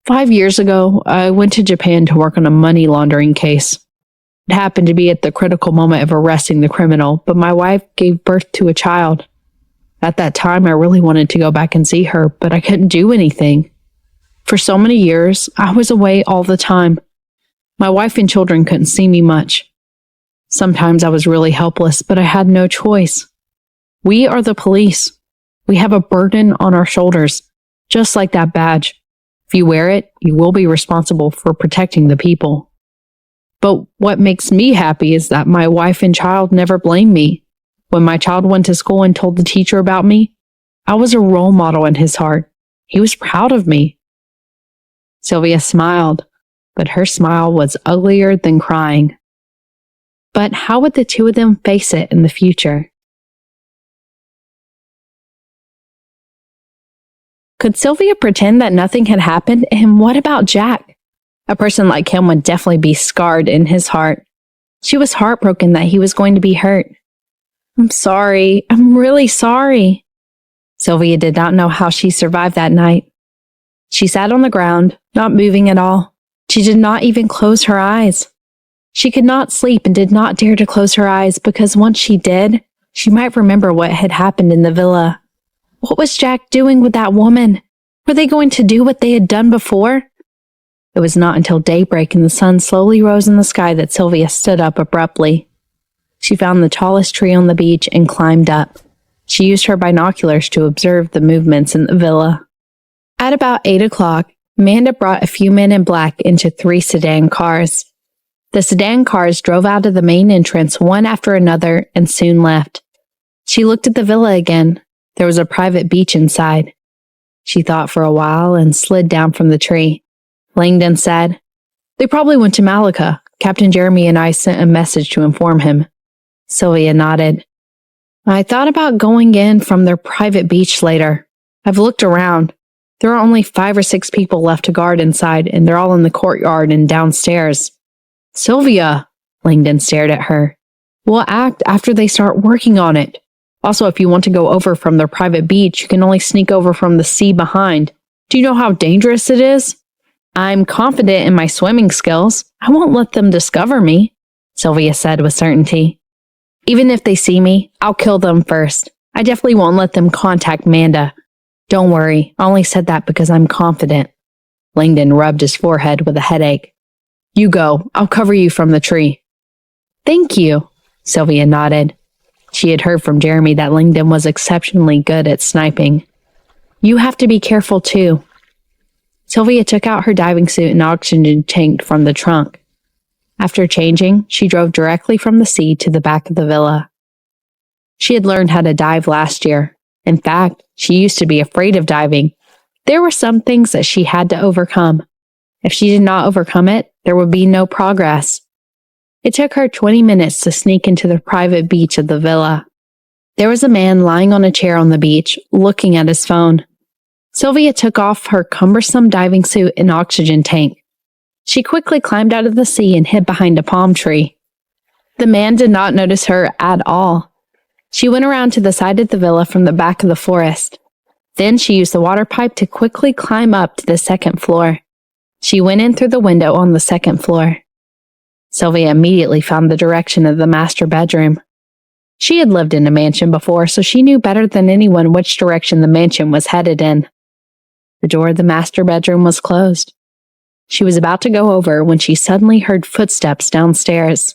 5 years ago, I went to Japan to work on a money laundering case. It happened to be at the critical moment of arresting the criminal, but my wife gave birth to a child. At that time, I really wanted to go back and see her, but I couldn't do anything. For so many years, I was away all the time. My wife and children couldn't see me much. Sometimes I was really helpless, but I had no choice. We are the police. We have a burden on our shoulders, just like that badge. If you wear it, you will be responsible for protecting the people. But what makes me happy is that my wife and child never blamed me. When my child went to school and told the teacher about me, I was a role model in his heart. He was proud of me. Sylvia smiled, but her smile was uglier than crying. But how would the two of them face it in the future? Could Sylvia pretend that nothing had happened? And what about Jack? A person like him would definitely be scarred in his heart. She was heartbroken that he was going to be hurt. I'm sorry. I'm really sorry. Sylvia did not know how she survived that night. She sat on the ground, not moving at all. She did not even close her eyes. She could not sleep and did not dare to close her eyes because once she did, she might remember what had happened in the villa. What was Jack doing with that woman? Were they going to do what they had done before? It was not until daybreak and the sun slowly rose in the sky that Sylvia stood up abruptly. She found the tallest tree on the beach and climbed up. She used her binoculars to observe the movements in the villa. At about 8 o'clock, Amanda brought a few men in black into 3 sedan cars. The sedan cars drove out of the main entrance one after another and soon left. She looked at the villa again. There was a private beach inside. She thought for a while and slid down from the tree. Langdon said, "They probably went to Malacca. Captain Jeremy and I sent a message to inform him." Sylvia nodded. "I thought about going in from their private beach later. I've looked around. There are only 5 or 6 people left to guard inside, and they're all in the courtyard and downstairs." "Sylvia!" Langdon stared at her. "We'll act after they start working on it. Also, if you want to go over from their private beach, you can only sneak over from the sea behind. Do you know how dangerous it is?" "I'm confident in my swimming skills. I won't let them discover me," Sylvia said with certainty. "Even if they see me, I'll kill them first. I definitely won't let them contact Manda. Don't worry, I only said that because I'm confident." Langdon rubbed his forehead with a headache. "You go. I'll cover you from the tree." "Thank you," Sylvia nodded. She had heard from Jeremy that Langdon was exceptionally good at sniping. "You have to be careful too." Sylvia took out her diving suit and oxygen tank from the trunk. After changing, she drove directly from the sea to the back of the villa. She had learned how to dive last year. In fact, she used to be afraid of diving. There were some things that she had to overcome. If she did not overcome it, there would be no progress. It took her 20 minutes to sneak into the private beach of the villa. There was a man lying on a chair on the beach, looking at his phone. Sylvia took off her cumbersome diving suit and oxygen tank. She quickly climbed out of the sea and hid behind a palm tree. The man did not notice her at all. She went around to the side of the villa from the back of the forest. Then she used the water pipe to quickly climb up to the 2nd floor. She went in through the window on the 2nd floor. Sylvia immediately found the direction of the master bedroom. She had lived in a mansion before, so she knew better than anyone which direction the mansion was headed in. The door of the master bedroom was closed. She was about to go over when she suddenly heard footsteps downstairs.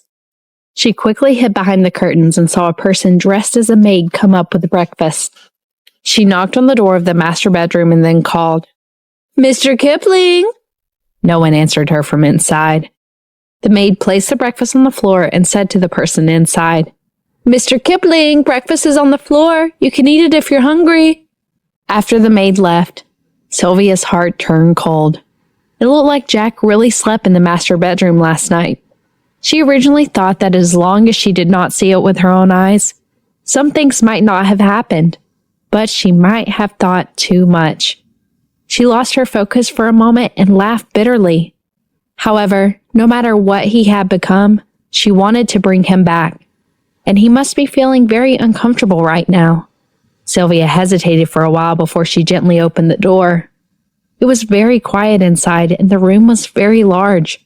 She quickly hid behind the curtains and saw a person dressed as a maid come up with breakfast. She knocked on the door of the master bedroom and then called, "Mr. Kipling!" No one answered her from inside. The maid placed the breakfast on the floor and said to the person inside, "Mr. Kipling, breakfast is on the floor. You can eat it if you're hungry." After the maid left, Sylvia's heart turned cold. It looked like Jack really slept in the master bedroom last night. She originally thought that as long as she did not see it with her own eyes, some things might not have happened, but she might have thought too much. She lost her focus for a moment and laughed bitterly. However, no matter what he had become, she wanted to bring him back, and he must be feeling very uncomfortable right now. Sylvia hesitated for a while before she gently opened the door. It was very quiet inside, and the room was very large.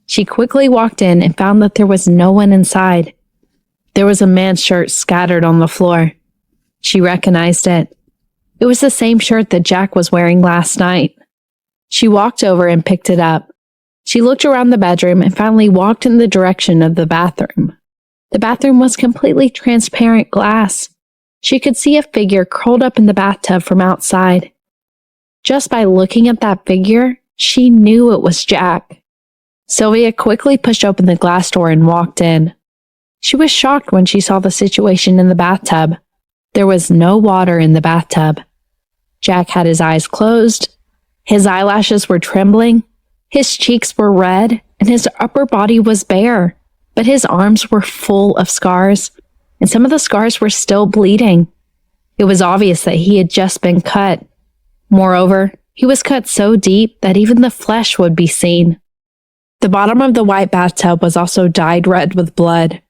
She quickly walked in and found that there was no one inside. There was a man's shirt scattered on the floor. She recognized it. It was the same shirt that Jack was wearing last night. She walked over and picked it up. She looked around the bedroom and finally walked in the direction of the bathroom. The bathroom was completely transparent glass. She could see a figure curled up in the bathtub from outside. Just by looking at that figure, she knew it was Jack. Sylvia quickly pushed open the glass door and walked in. She was shocked when she saw the situation in the bathtub. There was no water in the bathtub. Jack had his eyes closed. His eyelashes were trembling. His cheeks were red, and his upper body was bare, but his arms were full of scars, and some of the scars were still bleeding. It was obvious that he had just been cut. Moreover, he was cut so deep that even the flesh would be seen. The bottom of the white bathtub was also dyed red with blood.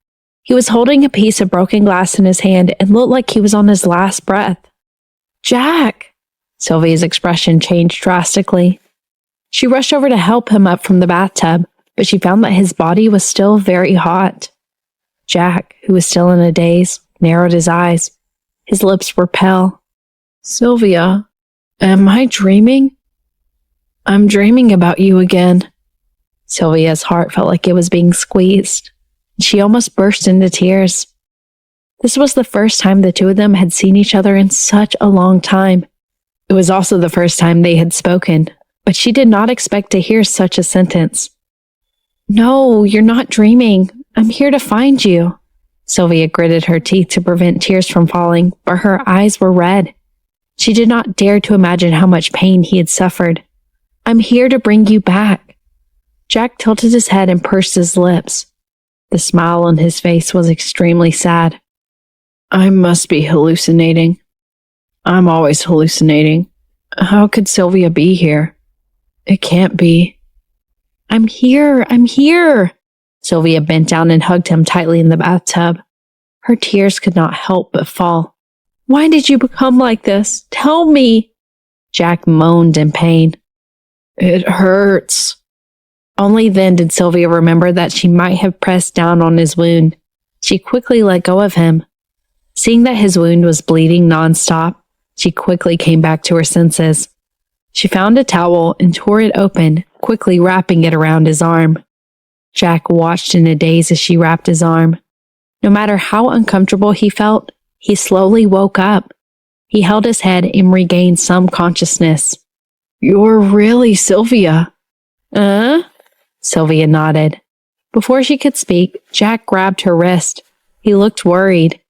He was holding a piece of broken glass in his hand and looked like he was on his last breath. "Jack!" Sylvia's expression changed drastically. She rushed over to help him up from the bathtub, but she found that his body was still very hot. Jack, who was still in a daze, narrowed his eyes. His lips were pale. "Sylvia, am I dreaming? I'm dreaming about you again." Sylvia's heart felt like it was being squeezed. She almost burst into tears. This was the first time the two of them had seen each other in such a long time. It was also the first time they had spoken, but she did not expect to hear such a sentence. "No, you're not dreaming. I'm here to find you." Sylvia gritted her teeth to prevent tears from falling, but her eyes were red. She did not dare to imagine how much pain he had suffered. "I'm here to bring you back." Jack tilted his head and pursed his lips. The smile on his face was extremely sad. "I must be hallucinating. I'm always hallucinating. How could Sylvia be here? It can't be." I'm here. Sylvia bent down and hugged him tightly in the bathtub. Her tears could not help but fall. "Why did you become like this? Tell me." Jack moaned in pain. "It hurts." Only then did Sylvia remember that she might have pressed down on his wound. She quickly let go of him. Seeing that his wound was bleeding nonstop, she quickly came back to her senses. She found a towel and tore it open, quickly wrapping it around his arm. Jack watched in a daze as she wrapped his arm. No matter how uncomfortable he felt, he slowly woke up. He held his head and regained some consciousness. "You're really Sylvia." Sylvia nodded. Before she could speak, Jack grabbed her wrist. He looked worried.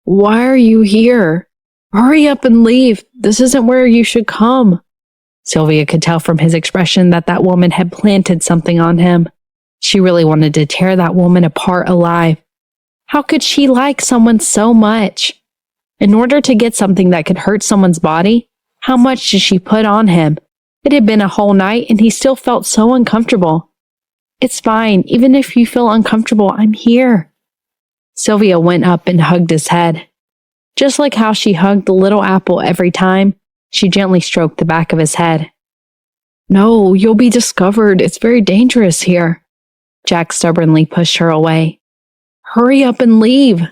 "Why are you here? Hurry up and leave. This isn't where you should come." Sylvia could tell from his expression that that woman had planted something on him. She really wanted to tear that woman apart alive. How could she like someone so much? In order to get something that could hurt someone's body, how much did she put on him? It had been a whole night and he still felt so uncomfortable. "It's fine. Even if you feel uncomfortable, I'm here." Sylvia went up and hugged his head. Just like how she hugged the little apple every time, she gently stroked the back of his head. "No, you'll be discovered. It's very dangerous here." Jack stubbornly pushed her away. "Hurry up and leave."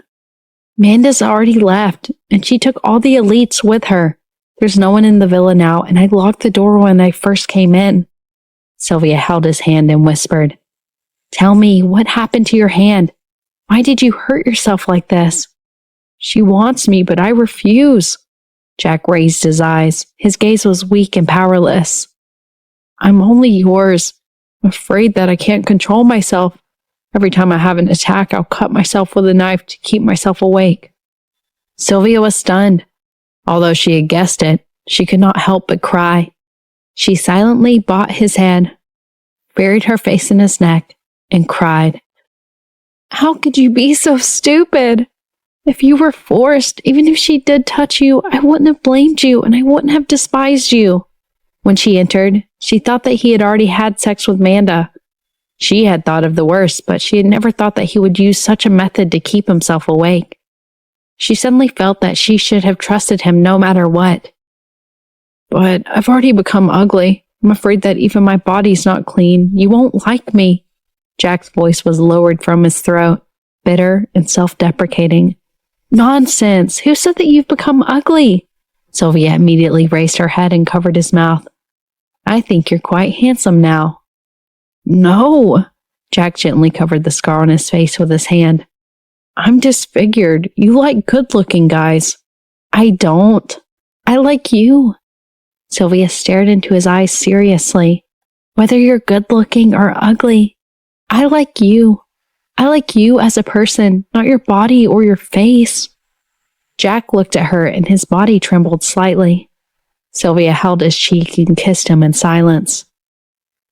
"Manda's already left, and she took all the elites with her. There's no one in the villa now, and I locked the door when I first came in." Sylvia held his hand and whispered, "Tell me, what happened to your hand? Why did you hurt yourself like this?" "She wants me, but I refuse." Jack raised his eyes. His gaze was weak and powerless. "I'm only yours. I'm afraid that I can't control myself. Every time I have an attack, I'll cut myself with a knife to keep myself awake." Sylvia was stunned. Although she had guessed it, she could not help but cry. She silently bought his head, buried her face in his neck, and cried. "How could you be so stupid? If you were forced, even if she did touch you, I wouldn't have blamed you and I wouldn't have despised you." When she entered, she thought that he had already had sex with Manda. She had thought of the worst, but she had never thought that he would use such a method to keep himself awake. She suddenly felt that she should have trusted him no matter what. "But I've already become ugly. I'm afraid that even my body's not clean. You won't like me." Jack's voice was lowered from his throat, bitter and self-deprecating. Nonsense! Who said that you've become ugly? Sylvia immediately raised her head and covered his mouth. I think you're quite handsome now. No! Jack gently covered the scar on his face with his hand. I'm disfigured. You like good-looking guys. I don't. I like you. Sylvia stared into his eyes seriously. Whether you're good-looking or ugly, I like you. I like you as a person, not your body or your face. Jack looked at her and his body trembled slightly. Sylvia held his cheek and kissed him in silence.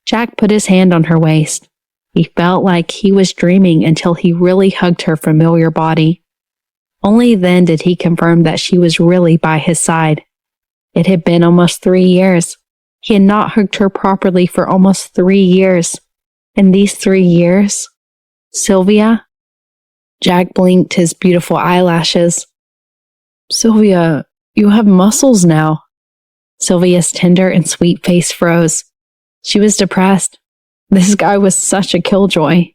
Jack put his hand on her waist. He felt like he was dreaming until he really hugged her familiar body. Only then did he confirm that she was really by his side. It had been almost 3 years. He had not hugged her properly for almost 3 years. In these 3 years, Sylvia? Jack blinked his beautiful eyelashes. Sylvia, you have muscles now. Sylvia's tender and sweet face froze. She was depressed. This guy was such a killjoy.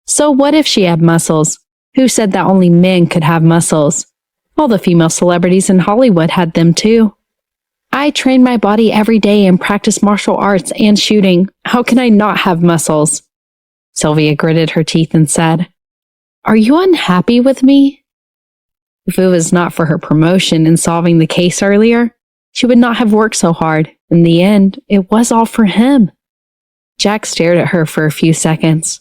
So what if she had muscles? Who said that only men could have muscles? All the female celebrities in Hollywood had them too. I train my body every day and practice martial arts and shooting. How can I not have muscles? Sylvia gritted her teeth and said, Are you unhappy with me? If it was not for her promotion and solving the case earlier, she would not have worked so hard. In the end, it was all for him. Jack stared at her for a few seconds.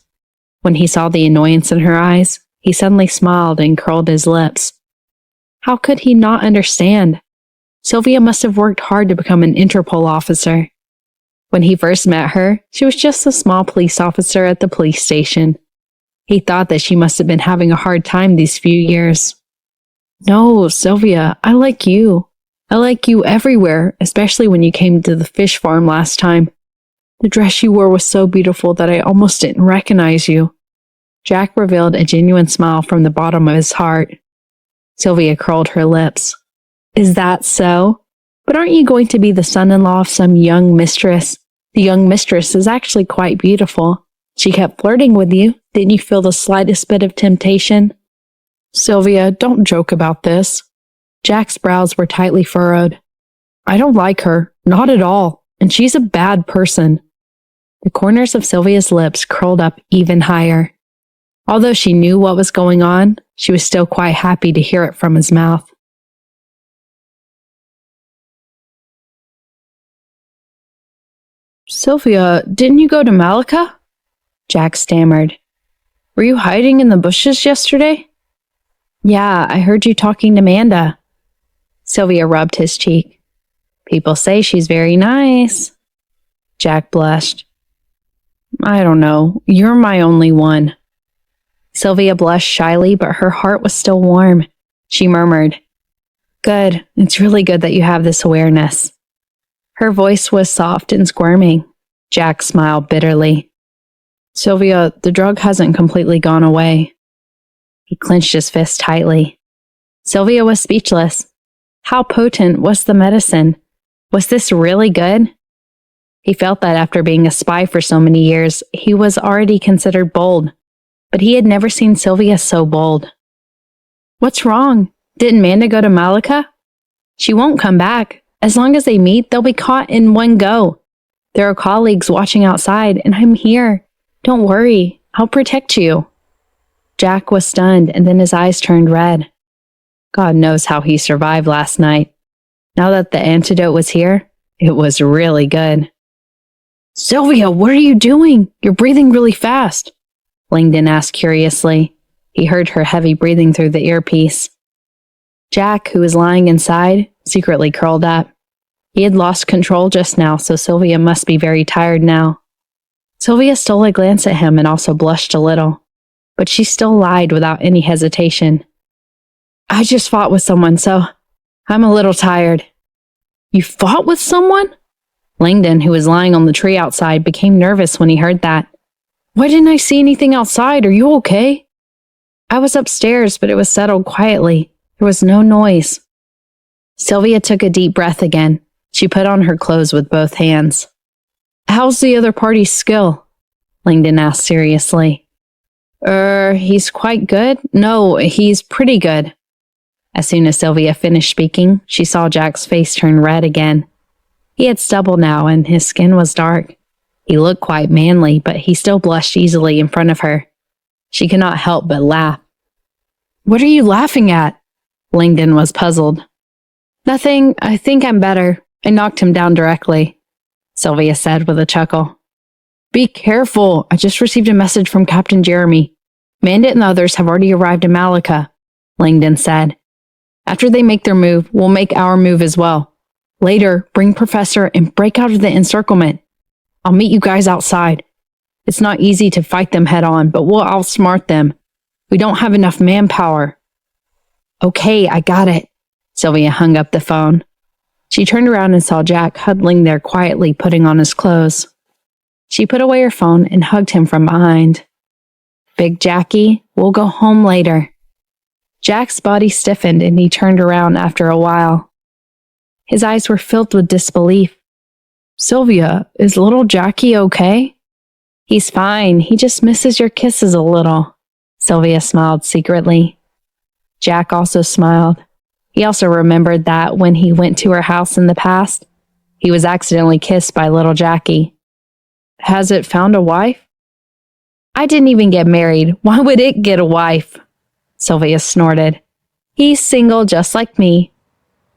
When he saw the annoyance in her eyes, he suddenly smiled and curled his lips. How could he not understand? Sylvia must have worked hard to become an Interpol officer. When he first met her, she was just a small police officer at the police station. He thought that she must have been having a hard time these few years. No, Sylvia, I like you. I like you everywhere, especially when you came to the fish farm last time. The dress you wore was so beautiful that I almost didn't recognize you. Jack revealed a genuine smile from the bottom of his heart. Sylvia curled her lips. Is that so? But aren't you going to be the son-in-law of some young mistress? The young mistress is actually quite beautiful. She kept flirting with you. Didn't you feel the slightest bit of temptation? Sylvia, don't joke about this. Jack's brows were tightly furrowed. I don't like her. Not at all. And she's a bad person. The corners of Sylvia's lips curled up even higher. Although she knew what was going on, she was still quite happy to hear it from his mouth. Sylvia, didn't you go to Malika? Jack stammered. Were you hiding in the bushes yesterday? Yeah, I heard you talking to Amanda. Sylvia rubbed his cheek. People say she's very nice. Jack blushed. I don't know. You're my only one. Sylvia blushed shyly, but her heart was still warm. She murmured, Good. It's really good that you have this awareness. Her voice was soft and squirming. Jack smiled bitterly. Sylvia, the drug hasn't completely gone away. He clenched his fist tightly. Sylvia was speechless. How potent was the medicine? Was this really good? He felt that after being a spy for so many years, he was already considered bold, but he had never seen Sylvia so bold. What's wrong? Didn't Amanda go to Malika? She won't come back. As long as they meet, they'll be caught in one go. There are colleagues watching outside, and I'm here. Don't worry. I'll protect you. Jack was stunned, and then his eyes turned red. God knows how he survived last night. Now that the antidote was here, it was really good. Sylvia, what are you doing? You're breathing really fast. Langdon asked curiously. He heard her heavy breathing through the earpiece. Jack, who was lying inside, secretly curled up. He had lost control just now, so Sylvia must be very tired now. Sylvia stole a glance at him and also blushed a little, but she still lied without any hesitation. I just fought with someone, so I'm a little tired. You fought with someone? Langdon, who was lying on the tree outside, became nervous when he heard that. Why didn't I see anything outside? Are you okay? I was upstairs, but it was settled quietly. There was no noise. Sylvia took a deep breath again. She put on her clothes with both hands. How's the other party's skill? Langdon asked seriously. He's quite good? No, he's pretty good. As soon as Sylvia finished speaking, she saw Jack's face turn red again. He had stubble now, and his skin was dark. He looked quite manly, but he still blushed easily in front of her. She could not help but laugh. "What are you laughing at?" Langdon was puzzled. "Nothing. I think I'm better. I knocked him down directly," Sylvia said with a chuckle. "Be careful. I just received a message from Captain Jeremy. Mandit and the others have already arrived in Malika," Langdon said. "After they make their move, we'll make our move as well. Later, bring Professor and break out of the encirclement. I'll meet you guys outside. It's not easy to fight them head on, but we'll outsmart them. We don't have enough manpower." "Okay, I got it." Sylvia hung up the phone. She turned around and saw Jack huddling there quietly putting on his clothes. She put away her phone and hugged him from behind. "Big Jackie, we'll go home later." Jack's body stiffened and he turned around after a while. His eyes were filled with disbelief. "Sylvia, is little Jackie okay?" "He's fine. He just misses your kisses a little." Sylvia smiled secretly. Jack also smiled. He also remembered that when he went to her house in the past, he was accidentally kissed by little Jackie. "Has it found a wife?" "I didn't even get married. Why would it get a wife?" Sylvia snorted. "He's single just like me.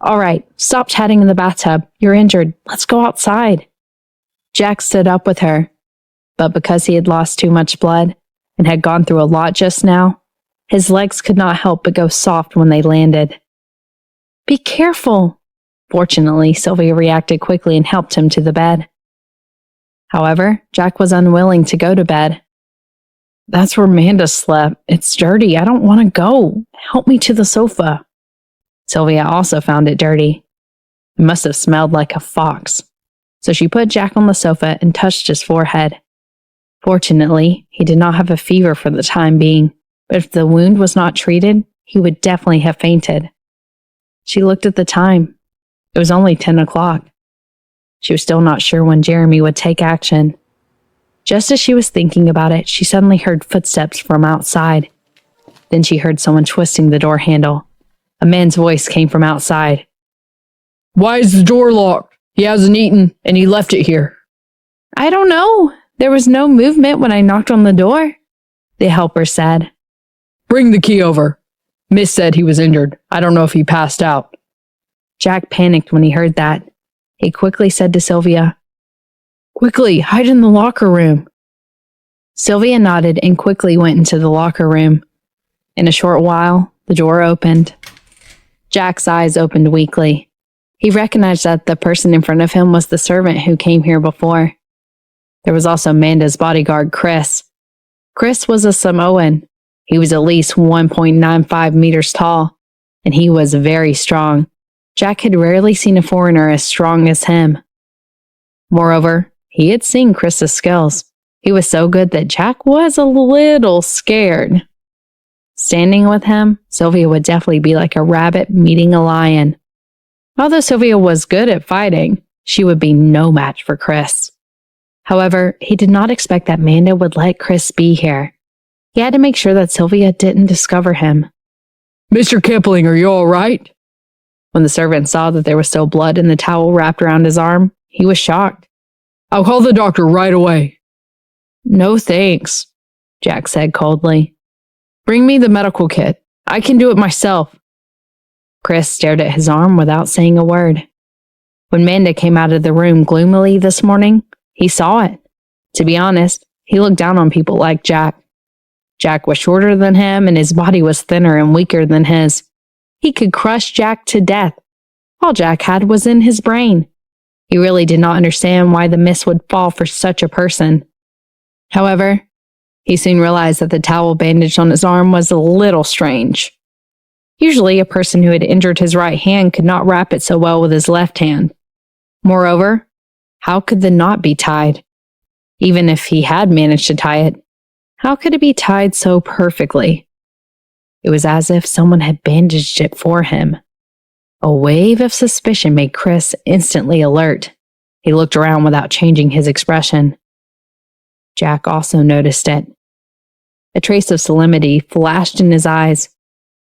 All right, stop chatting in the bathtub. You're injured. Let's go outside." Jack stood up with her, but because he had lost too much blood and had gone through a lot just now, his legs could not help but go soft when they landed. "Be careful." Fortunately, Sylvia reacted quickly and helped him to the bed. However, Jack was unwilling to go to bed. "That's where Manda slept. It's dirty. I don't want to go. Help me to the sofa." Sylvia also found it dirty. It must have smelled like a fox. So she put Jack on the sofa and touched his forehead. Fortunately, he did not have a fever for the time being, but if the wound was not treated, he would definitely have fainted. She looked at the time. It was only 10 o'clock. She was still not sure when Jeremy would take action. Just as she was thinking about it, she suddenly heard footsteps from outside. Then she heard someone twisting the door handle. A man's voice came from outside. "Why is the door locked? He hasn't eaten, and he left it here." "I don't know. There was no movement when I knocked on the door," the helper said. "Bring the key over. Miss said he was injured. I don't know if he passed out." Jack panicked when he heard that. He quickly said to Sylvia, "Quickly, hide in the locker room." Sylvia nodded and quickly went into the locker room. In a short while, the door opened. Jack's eyes opened weakly. He recognized that the person in front of him was the servant who came here before. There was also Manda's bodyguard, Chris. Chris was a Samoan. He was at least 1.95 meters tall, and he was very strong. Jack had rarely seen a foreigner as strong as him. Moreover, he had seen Chris's skills. He was so good that Jack was a little scared. Standing with him, Sylvia would definitely be like a rabbit meeting a lion. Although Sylvia was good at fighting, she would be no match for Chris. However, he did not expect that Manda would let Chris be here. He had to make sure that Sylvia didn't discover him. "Mr. Kipling, are you all right?" When the servant saw that there was still blood in the towel wrapped around his arm, he was shocked. "I'll call the doctor right away." "No thanks," Jack said coldly. "Bring me the medical kit. I can do it myself." Chris stared at his arm without saying a word. When Manda came out of the room gloomily this morning, he saw it. To be honest, he looked down on people like Jack. Jack was shorter than him and his body was thinner and weaker than his. He could crush Jack to death. All Jack had was in his brain. He really did not understand why the miss would fall for such a person. However, he soon realized that the towel bandaged on his arm was a little strange. Usually, a person who had injured his right hand could not wrap it so well with his left hand. Moreover, how could the knot be tied? Even if he had managed to tie it, how could it be tied so perfectly? It was as if someone had bandaged it for him. A wave of suspicion made Chris instantly alert. He looked around without changing his expression. Jack also noticed it. A trace of solemnity flashed in his eyes.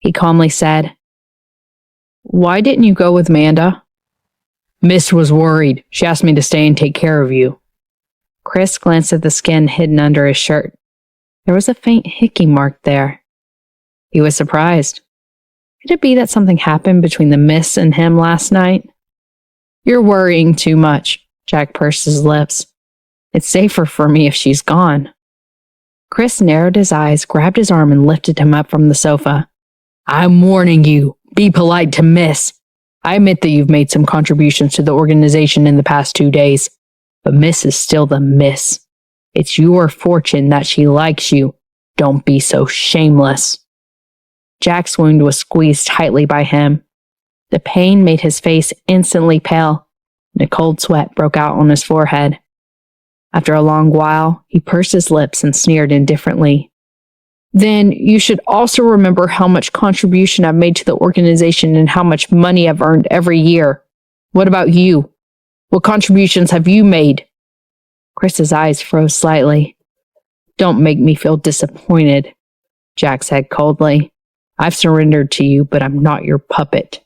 He calmly said, why didn't you go with Manda? Miss was worried. She asked me to stay and take care of you. Chris glanced at the skin hidden under his shirt. There was a faint hickey mark there. He was surprised. Could it be that something happened between the Miss and him last night? You're worrying too much, Jack pursed his lips. It's safer for me if she's gone. Chris narrowed his eyes, grabbed his arm, and lifted him up from the sofa. I'm warning you. Be polite to Miss. I admit that you've made some contributions to the organization in the past 2 days, but Miss is still the Miss. It's your fortune that she likes you. Don't be so shameless. Jack's wound was squeezed tightly by him. The pain made his face instantly pale, and a cold sweat broke out on his forehead. After a long while, he pursed his lips and sneered indifferently. Then you should also remember how much contribution I've made to the organization and how much money I've earned every year. What about you? What contributions have you made? Chris's eyes froze slightly. Don't make me feel disappointed, Jack said coldly. I've surrendered to you, but I'm not your puppet.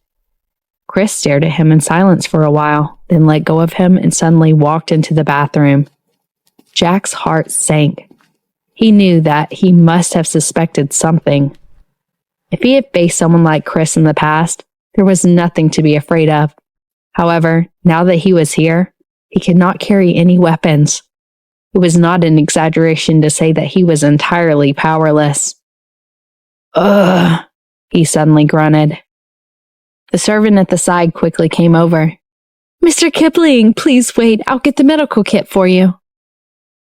Chris stared at him in silence for a while, then let go of him and suddenly walked into the bathroom. Jack's heart sank. He knew that he must have suspected something. If he had faced someone like Chris in the past, there was nothing to be afraid of. However, now that he was here, he could not carry any weapons. It was not an exaggeration to say that he was entirely powerless. Ugh, he suddenly grunted. The servant at the side quickly came over. Mr. Kipling, please wait. I'll get the medical kit for you.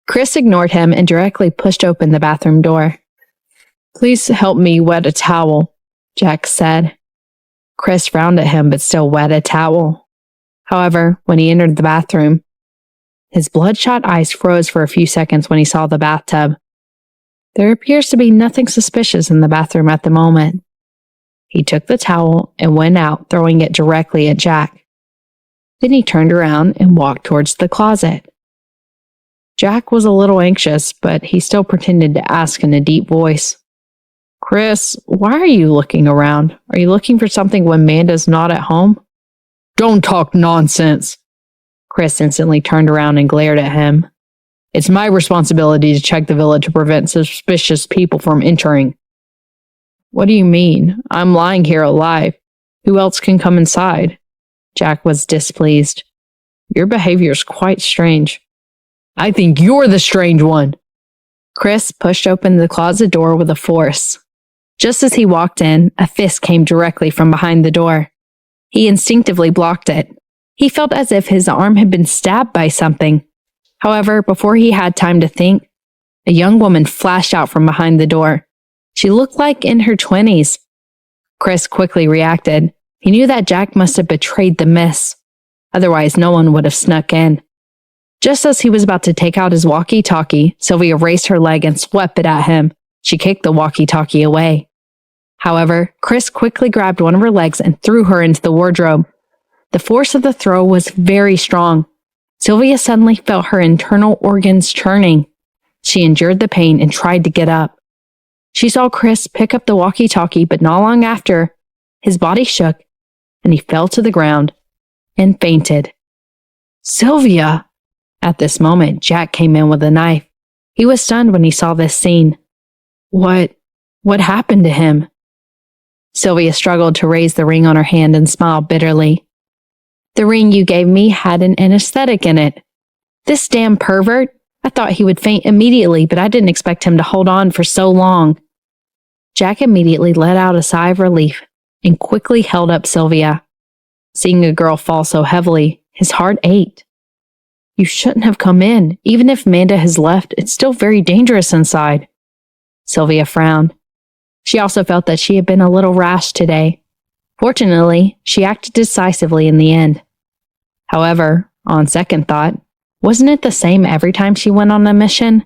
Chris ignored him and directly pushed open the bathroom door. Please help me wet a towel, Jack said. Chris frowned at him but still wet a towel. However, when he entered the bathroom, his bloodshot eyes froze for a few seconds when he saw the bathtub. There appears to be nothing suspicious in the bathroom at the moment. He took the towel and went out, throwing it directly at Jack. Then he turned around and walked towards the closet. Jack was a little anxious, but he still pretended to ask in a deep voice. Chris, why are you looking around? Are you looking for something when Manda's not at home? Don't talk nonsense. Chris instantly turned around and glared at him. It's my responsibility to check the villa to prevent suspicious people from entering. What do you mean? I'm lying here alive. Who else can come inside? Jack was displeased. Your behavior's quite strange. I think you're the strange one. Chris pushed open the closet door with a force. Just as he walked in, a fist came directly from behind the door. He instinctively blocked it. He felt as if his arm had been stabbed by something. However, before he had time to think, a young woman flashed out from behind the door. She looked like in her 20s. Chris quickly reacted. He knew that Jack must have betrayed the Miss. Otherwise, no one would have snuck in. Just as he was about to take out his walkie-talkie, Sylvia raised her leg and swept it at him. She kicked the walkie-talkie away. However, Chris quickly grabbed one of her legs and threw her into the wardrobe. The force of the throw was very strong. Sylvia suddenly felt her internal organs churning. She endured the pain and tried to get up. She saw Chris pick up the walkie-talkie, but not long after, his body shook and he fell to the ground and fainted. Sylvia! At this moment, Jack came in with a knife. He was stunned when he saw this scene. What happened to him? Sylvia struggled to raise the ring on her hand and smiled bitterly. The ring you gave me had an anesthetic in it. This damn pervert! I thought he would faint immediately, but I didn't expect him to hold on for so long. Jack immediately let out a sigh of relief and quickly held up Sylvia. Seeing a girl fall so heavily, his heart ached. You shouldn't have come in. Even if Manda has left, it's still very dangerous inside. Sylvia frowned. She also felt that she had been a little rash today. Fortunately, she acted decisively in the end. However, on second thought, wasn't it the same every time she went on a mission?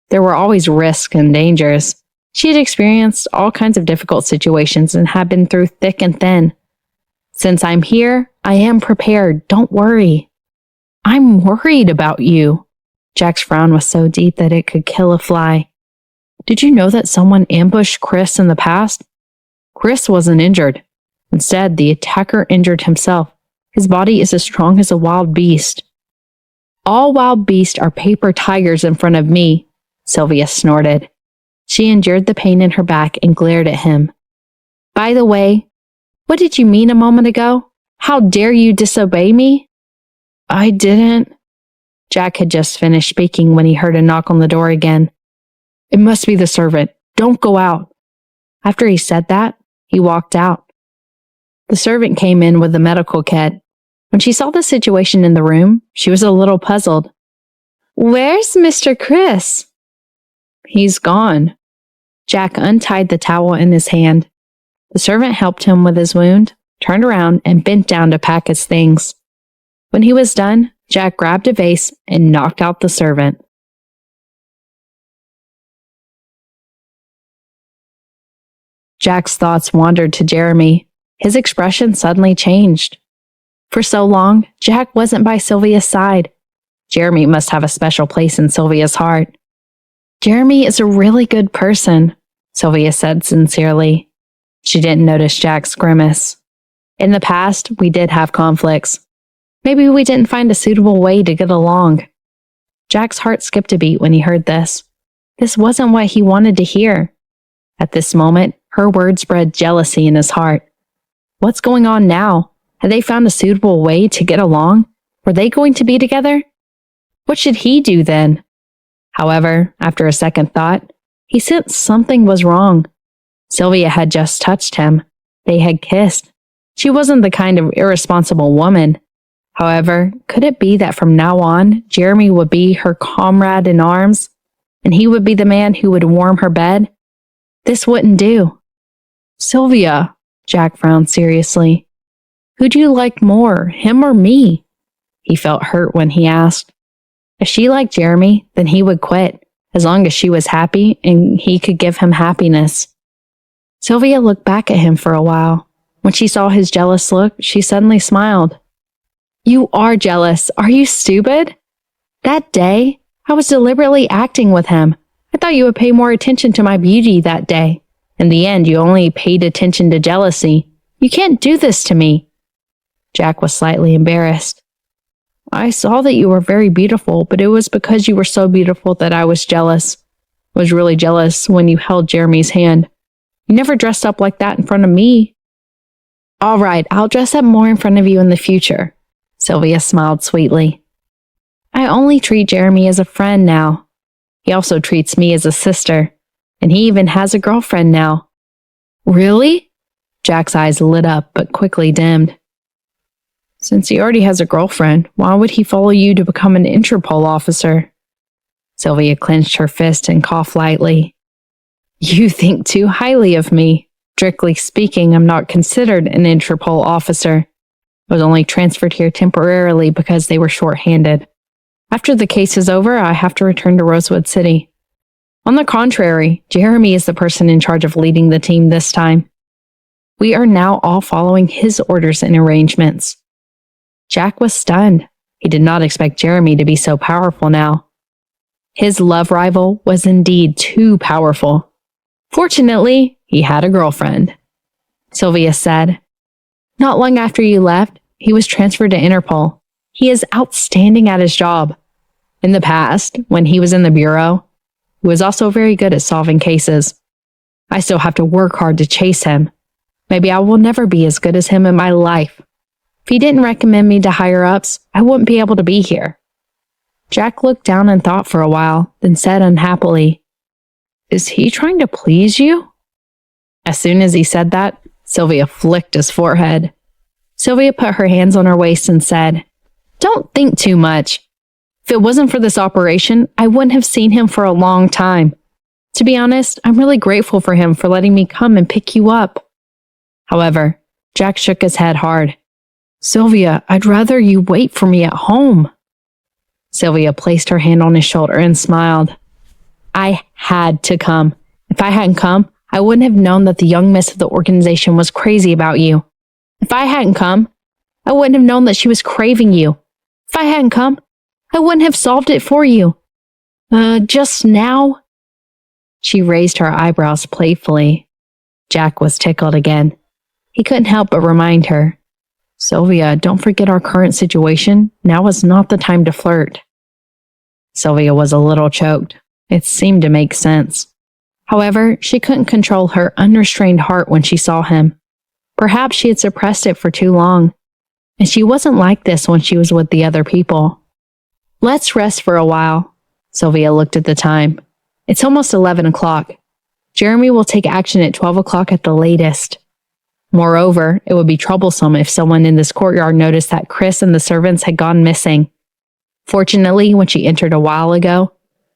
There were always risks and dangers. She had experienced all kinds of difficult situations and had been through thick and thin. Since I'm here, I am prepared. Don't worry. I'm worried about you. Jack's frown was so deep that it could kill a fly. Did you know that someone ambushed Chris in the past? Chris wasn't injured. Instead, the attacker injured himself. His body is as strong as a wild beast. All wild beasts are paper tigers in front of me, Sylvia snorted. She endured the pain in her back and glared at him. By the way, what did you mean a moment ago? How dare you disobey me? I didn't. Jack had just finished speaking when he heard a knock on the door again. It must be the servant. Don't go out. After he said that, he walked out. The servant came in with the medical kit. When she saw the situation in the room, she was a little puzzled. Where's Mr. Chris? He's gone. Jack untied the towel in his hand. The servant helped him with his wound, turned around, and bent down to pack his things. When he was done, Jack grabbed a vase and knocked out the servant. Jack's thoughts wandered to Jeremy. His expression suddenly changed. For so long, Jack wasn't by Sylvia's side. Jeremy must have a special place in Sylvia's heart. Jeremy is a really good person, Sylvia said sincerely. She didn't notice Jack's grimace. In the past, we did have conflicts. Maybe we didn't find a suitable way to get along. Jack's heart skipped a beat when he heard this. This wasn't what he wanted to hear. At this moment, her words bred jealousy in his heart. What's going on now? Had they found a suitable way to get along? Were they going to be together? What should he do then? However, after a second thought, he sensed something was wrong. Sylvia had just touched him. They had kissed. She wasn't the kind of irresponsible woman. However, could it be that from now on, Jeremy would be her comrade in arms, and he would be the man who would warm her bed? This wouldn't do. Sylvia, Jack frowned seriously. Who do you like more, him or me? He felt hurt when he asked. If she liked Jeremy, then he would quit, as long as she was happy and he could give him happiness. Sylvia looked back at him for a while. When she saw his jealous look, she suddenly smiled. You are jealous. Are you stupid? That day, I was deliberately acting with him. I thought you would pay more attention to my beauty that day. In the end, you only paid attention to jealousy. You can't do this to me. Jack was slightly embarrassed. I saw that you were very beautiful, but it was because you were so beautiful that I was jealous. I was really jealous when you held Jeremy's hand. You never dressed up like that in front of me. All right, I'll dress up more in front of you in the future. Sylvia smiled sweetly. I only treat Jeremy as a friend now. He also treats me as a sister, and he even has a girlfriend now. Really? Jack's eyes lit up but quickly dimmed. Since he already has a girlfriend, why would he follow you to become an Interpol officer? Sylvia clenched her fist and coughed lightly. You think too highly of me. Strictly speaking, I'm not considered an Interpol officer. I was only transferred here temporarily because they were short-handed. After the case is over, I have to return to Rosewood City. On the contrary, Jeremy is the person in charge of leading the team this time. We are now all following his orders and arrangements. Jack was stunned. He did not expect Jeremy to be so powerful now. His love rival was indeed too powerful. Fortunately, he had a girlfriend. Sylvia said, Not long after you left, he was transferred to Interpol. He is outstanding at his job. In the past, when he was in the bureau, he was also very good at solving cases. I still have to work hard to chase him. Maybe I will never be as good as him in my life. If he didn't recommend me to higher-ups, I wouldn't be able to be here. Jack looked down and thought for a while, then said unhappily, Is he trying to please you? As soon as he said that, Sylvia flicked his forehead. Sylvia put her hands on her waist and said, Don't think too much. If it wasn't for this operation, I wouldn't have seen him for a long time. To be honest, I'm really grateful for him for letting me come and pick you up. However, Jack shook his head hard. Sylvia, I'd rather you wait for me at home. Sylvia placed her hand on his shoulder and smiled. I had to come. If I hadn't come, I wouldn't have known that the young miss of the organization was crazy about you. If I hadn't come, I wouldn't have known that she was craving you. If I hadn't come, I wouldn't have solved it for you. Just now? She raised her eyebrows playfully. Jack was tickled again. He couldn't help but remind her, Sylvia, don't forget our current situation. Now is not the time to flirt. Sylvia was a little choked. It seemed to make sense. However, she couldn't control her unrestrained heart when she saw him. Perhaps she had suppressed it for too long, and she wasn't like this when she was with the other people. Let's rest for a while. Sylvia looked at the time. It's almost 11 o'clock. Jeremy will take action at 12 o'clock at the latest. Moreover, it would be troublesome if someone in this courtyard noticed that Chris and the servants had gone missing. Fortunately, when she entered a while ago,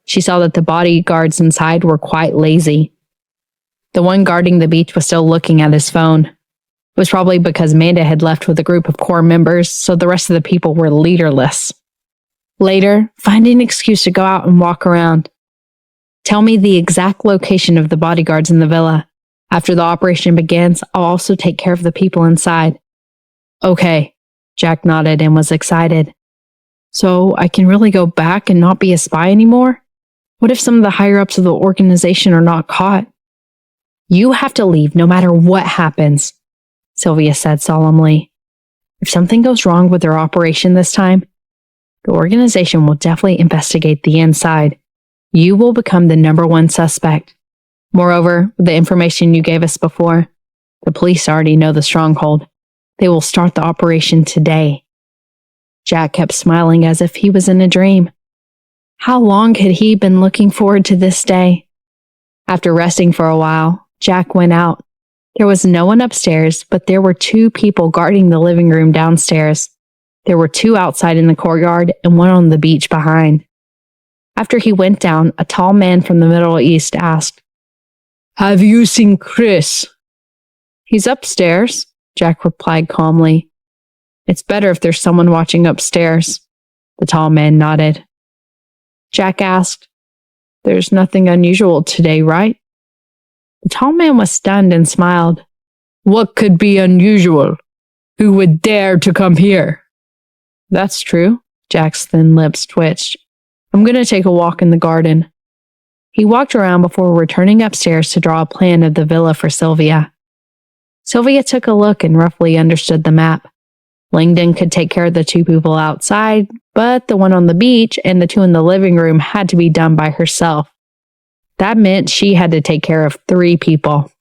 she saw that the bodyguards inside were quite lazy. The one guarding the beach was still looking at his phone. It was probably because Amanda had left with a group of core members, so the rest of the people were leaderless. Later, find an excuse to go out and walk around. Tell me the exact location of the bodyguards in the villa. After the operation begins, I'll also take care of the people inside. Okay, Jack nodded and was excited. So I can really go back and not be a spy anymore? What if some of the higher-ups of the organization are not caught? You have to leave no matter what happens, Sylvia said solemnly. If something goes wrong with their operation this time, the organization will definitely investigate the inside. You will become the #1 suspect. Moreover, with the information you gave us before, the police already know the stronghold. They will start the operation today. Jack kept smiling as if he was in a dream. How long had he been looking forward to this day? After resting for a while, Jack went out. There was no one upstairs, but there were 2 people guarding the living room downstairs. There were 2 outside in the courtyard and 1 on the beach behind. After he went down, a tall man from the Middle East asked, Have you seen Chris? He's upstairs, Jack replied calmly. It's better if there's someone watching upstairs. The tall man nodded. Jack asked, There's nothing unusual today, right? The tall man was stunned and smiled. What could be unusual? Who would dare to come here? That's true. Jack's thin lips twitched. I'm going to take a walk in the garden. He walked around before returning upstairs to draw a plan of the villa for Sylvia. Sylvia took a look and roughly understood the map. Langdon could take care of the 2 people outside, but the one on the beach and the 2 in the living room had to be done by herself. That meant she had to take care of 3 people.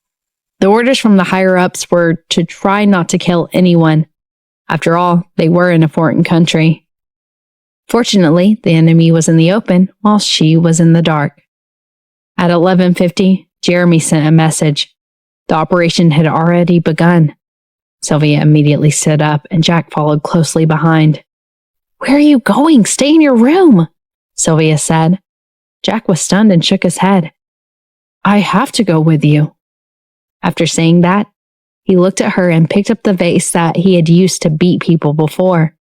The orders from the higher-ups were to try not to kill anyone. After all, they were in a foreign country. Fortunately, the enemy was in the open while she was in the dark. At 11:50, Jeremy sent a message. The operation had already begun. Sylvia immediately stood up and Jack followed closely behind. Where are you going? Stay in your room, Sylvia said. Jack was stunned and shook his head. I have to go with you. After saying that, he looked at her and picked up the vase that he had used to beat people before.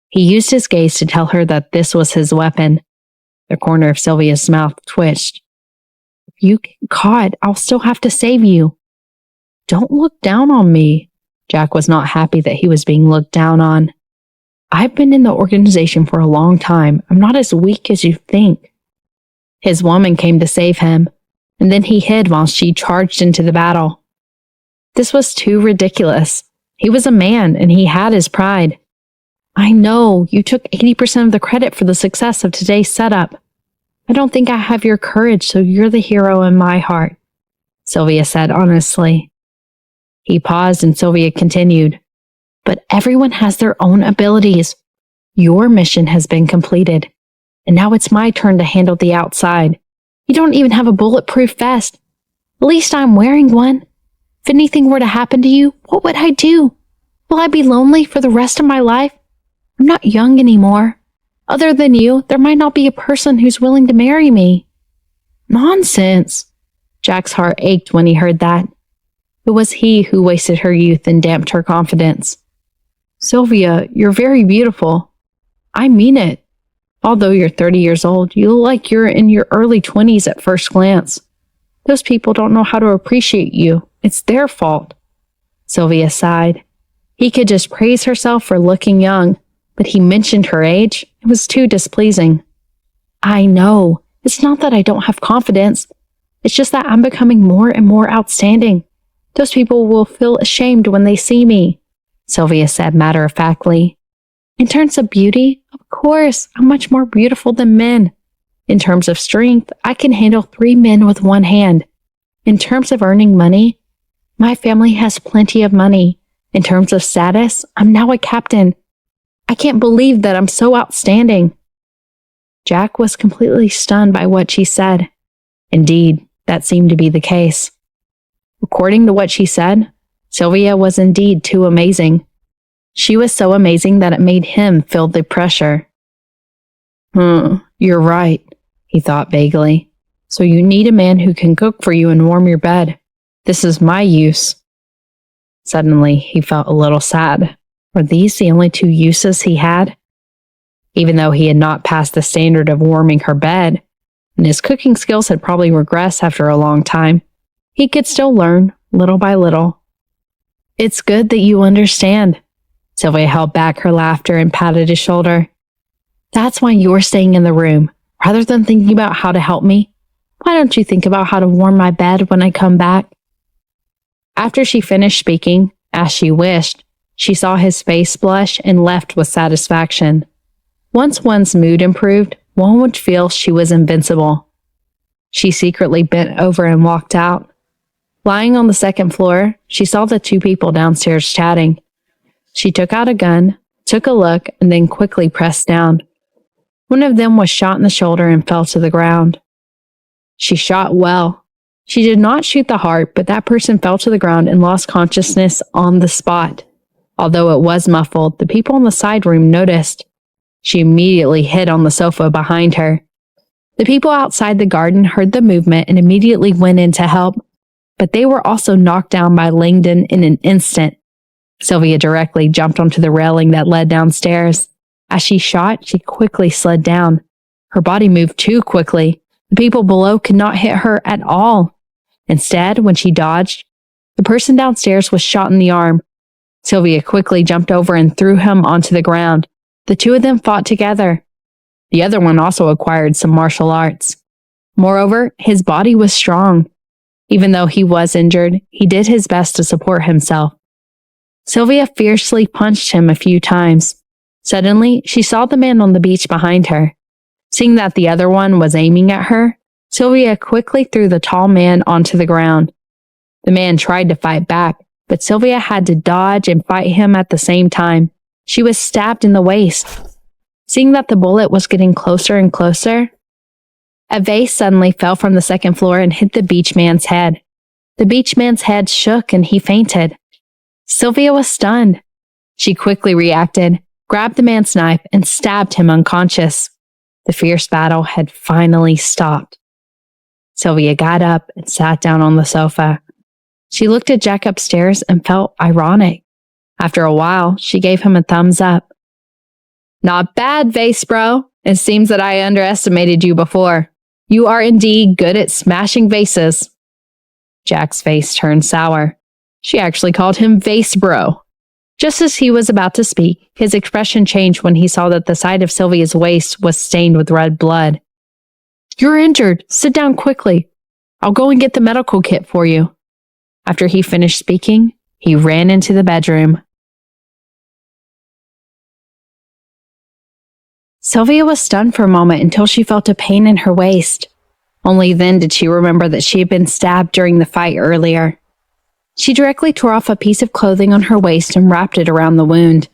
He used his gaze to tell her that this was his weapon. The corner of Sylvia's mouth twitched. If you get caught, I'll still have to save you. Don't look down on me. Jack was not happy that he was being looked down on. I've been in the organization for a long time. I'm not as weak as you think. His woman came to save him, and then he hid while she charged into the battle. This was too ridiculous. He was a man, and he had his pride. I know, you took 80% of the credit for the success of today's setup. I don't think I have your courage, so you're the hero in my heart, Sylvia said honestly. He paused and Sylvia continued. But everyone has their own abilities. Your mission has been completed, and now it's my turn to handle the outside. You don't even have a bulletproof vest. At least I'm wearing one. If anything were to happen to you, what would I do? Will I be lonely for the rest of my life? I'm not young anymore. Other than you, there might not be a person who's willing to marry me. Nonsense. Jack's heart ached when he heard that. It was he who wasted her youth and damped her confidence. Sylvia, you're very beautiful. I mean it. Although you're 30 years old, you look like you're in your early 20s at first glance. Those people don't know how to appreciate you. It's their fault. Sylvia sighed. He could just praise herself for looking young, but he mentioned her age. It was too displeasing. I know. It's not that I don't have confidence. It's just that I'm becoming more and more outstanding. Those people will feel ashamed when they see me, Sylvia said matter-of-factly. In terms of beauty, of course, I'm much more beautiful than men. In terms of strength, I can handle 3 men with one hand. In terms of earning money, my family has plenty of money. In terms of status, I'm now a captain. I can't believe that I'm so outstanding. Jack was completely stunned by what she said. Indeed, that seemed to be the case. According to what she said, Sylvia was indeed too amazing. She was so amazing that it made him feel the pressure. You're right, he thought vaguely. So you need a man who can cook for you and warm your bed. This is my use. Suddenly, he felt a little sad. Were these the only 2 uses he had? Even though he had not passed the standard of warming her bed, and his cooking skills had probably regressed after a long time, he could still learn, little by little. It's good that you understand. Sylvia held back her laughter and patted his shoulder. That's why you're staying in the room. Rather than thinking about how to help me, why don't you think about how to warm my bed when I come back? After she finished speaking, as she wished, she saw his face blush and left with satisfaction. Once one's mood improved, one would feel she was invincible. She secretly bent over and walked out. Lying on the 2nd floor, she saw the 2 people downstairs chatting. She took out a gun, took a look, and then quickly pressed down. One of them was shot in the shoulder and fell to the ground. She shot well. She did not shoot the heart, but that person fell to the ground and lost consciousness on the spot. Although it was muffled, the people in the side room noticed. She immediately hid on the sofa behind her. The people outside the garden heard the movement and immediately went in to help, but they were also knocked down by Langdon in an instant. Sylvia directly jumped onto the railing that led downstairs. As she shot, she quickly slid down. Her body moved too quickly. The people below could not hit her at all. Instead, when she dodged, the person downstairs was shot in the arm. Sylvia quickly jumped over and threw him onto the ground. The 2 of them fought together. The other one also acquired some martial arts. Moreover, his body was strong. Even though he was injured, he did his best to support himself. Sylvia fiercely punched him a few times. Suddenly, she saw the man on the beach behind her. Seeing that the other one was aiming at her, Sylvia quickly threw the tall man onto the ground. The man tried to fight back, but Sylvia had to dodge and fight him at the same time. She was stabbed in the waist. Seeing that the bullet was getting closer and closer, a vase suddenly fell from the 2nd floor and hit the beach man's head. The beach man's head shook and he fainted. Sylvia was stunned. She quickly reacted, grabbed the man's knife, and stabbed him unconscious. The fierce battle had finally stopped. Sylvia got up and sat down on the sofa. She looked at Jack upstairs and felt ironic. After a while, she gave him a thumbs up. Not bad, vase bro. It seems that I underestimated you before. You are indeed good at smashing vases. Jack's face turned sour. She actually called him vase bro. Just as he was about to speak, his expression changed when he saw that the side of Sylvia's waist was stained with red blood. You're injured. Sit down quickly. I'll go and get the medical kit for you. After he finished speaking, he ran into the bedroom. Sylvia was stunned for a moment until she felt a pain in her waist. Only then did she remember that she had been stabbed during the fight earlier. She directly tore off a piece of clothing on her waist and wrapped it around the wound.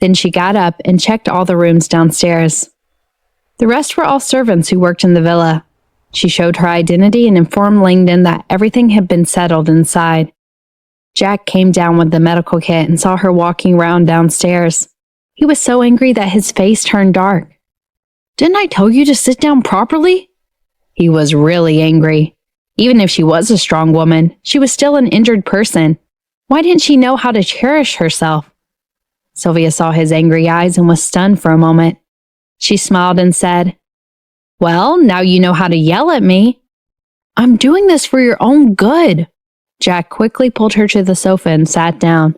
Then she got up and checked all the rooms downstairs. The rest were all servants who worked in the villa. She showed her identity and informed Langdon that everything had been settled inside. Jack came down with the medical kit and saw her walking around downstairs. He was so angry that his face turned dark. Didn't I tell you to sit down properly? He was really angry. Even if she was a strong woman, she was still an injured person. Why didn't she know how to cherish herself? Sylvia saw his angry eyes and was stunned for a moment. She smiled and said, Well, now you know how to yell at me. I'm doing this for your own good. Jack quickly pulled her to the sofa and sat down.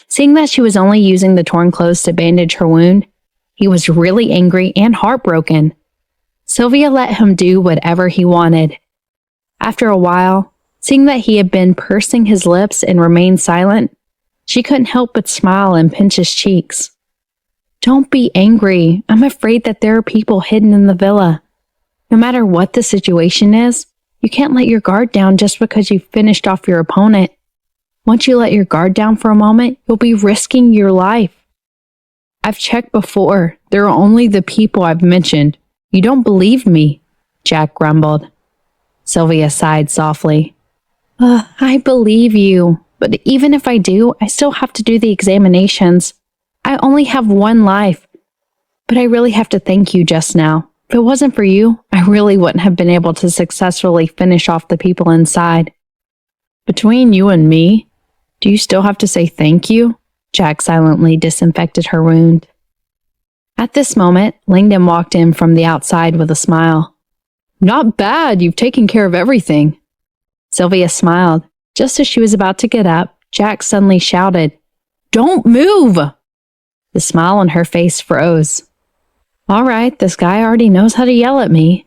Seeing that she was only using the torn clothes to bandage her wound, he was really angry and heartbroken. Sylvia let him do whatever he wanted. After a while, Seeing that he had been pursing his lips and remained silent, she couldn't help but smile and pinch his cheeks. "Don't be angry. I'm afraid that there are people hidden in the villa. No matter what the situation is, you can't let your guard down just because you finished off your opponent. Once you let your guard down for a moment, you'll be risking your life." "I've checked before. There are only the people I've mentioned. You don't believe me," Jack grumbled. Sylvia sighed softly. "I believe you, but even if I do, I still have to do the examinations. I only have one life. But I really have to thank you just now. If it wasn't for you, I really wouldn't have been able to successfully finish off the people inside." "Between you and me, do you still have to say thank you?" Jack silently disinfected her wound. At this moment, Langdon walked in from the outside with a smile. "Not bad, you've taken care of everything." Sylvia smiled. Just as she was about to get up, Jack suddenly shouted, "Don't move!" The smile on her face froze. "All right, this guy already knows how to yell at me."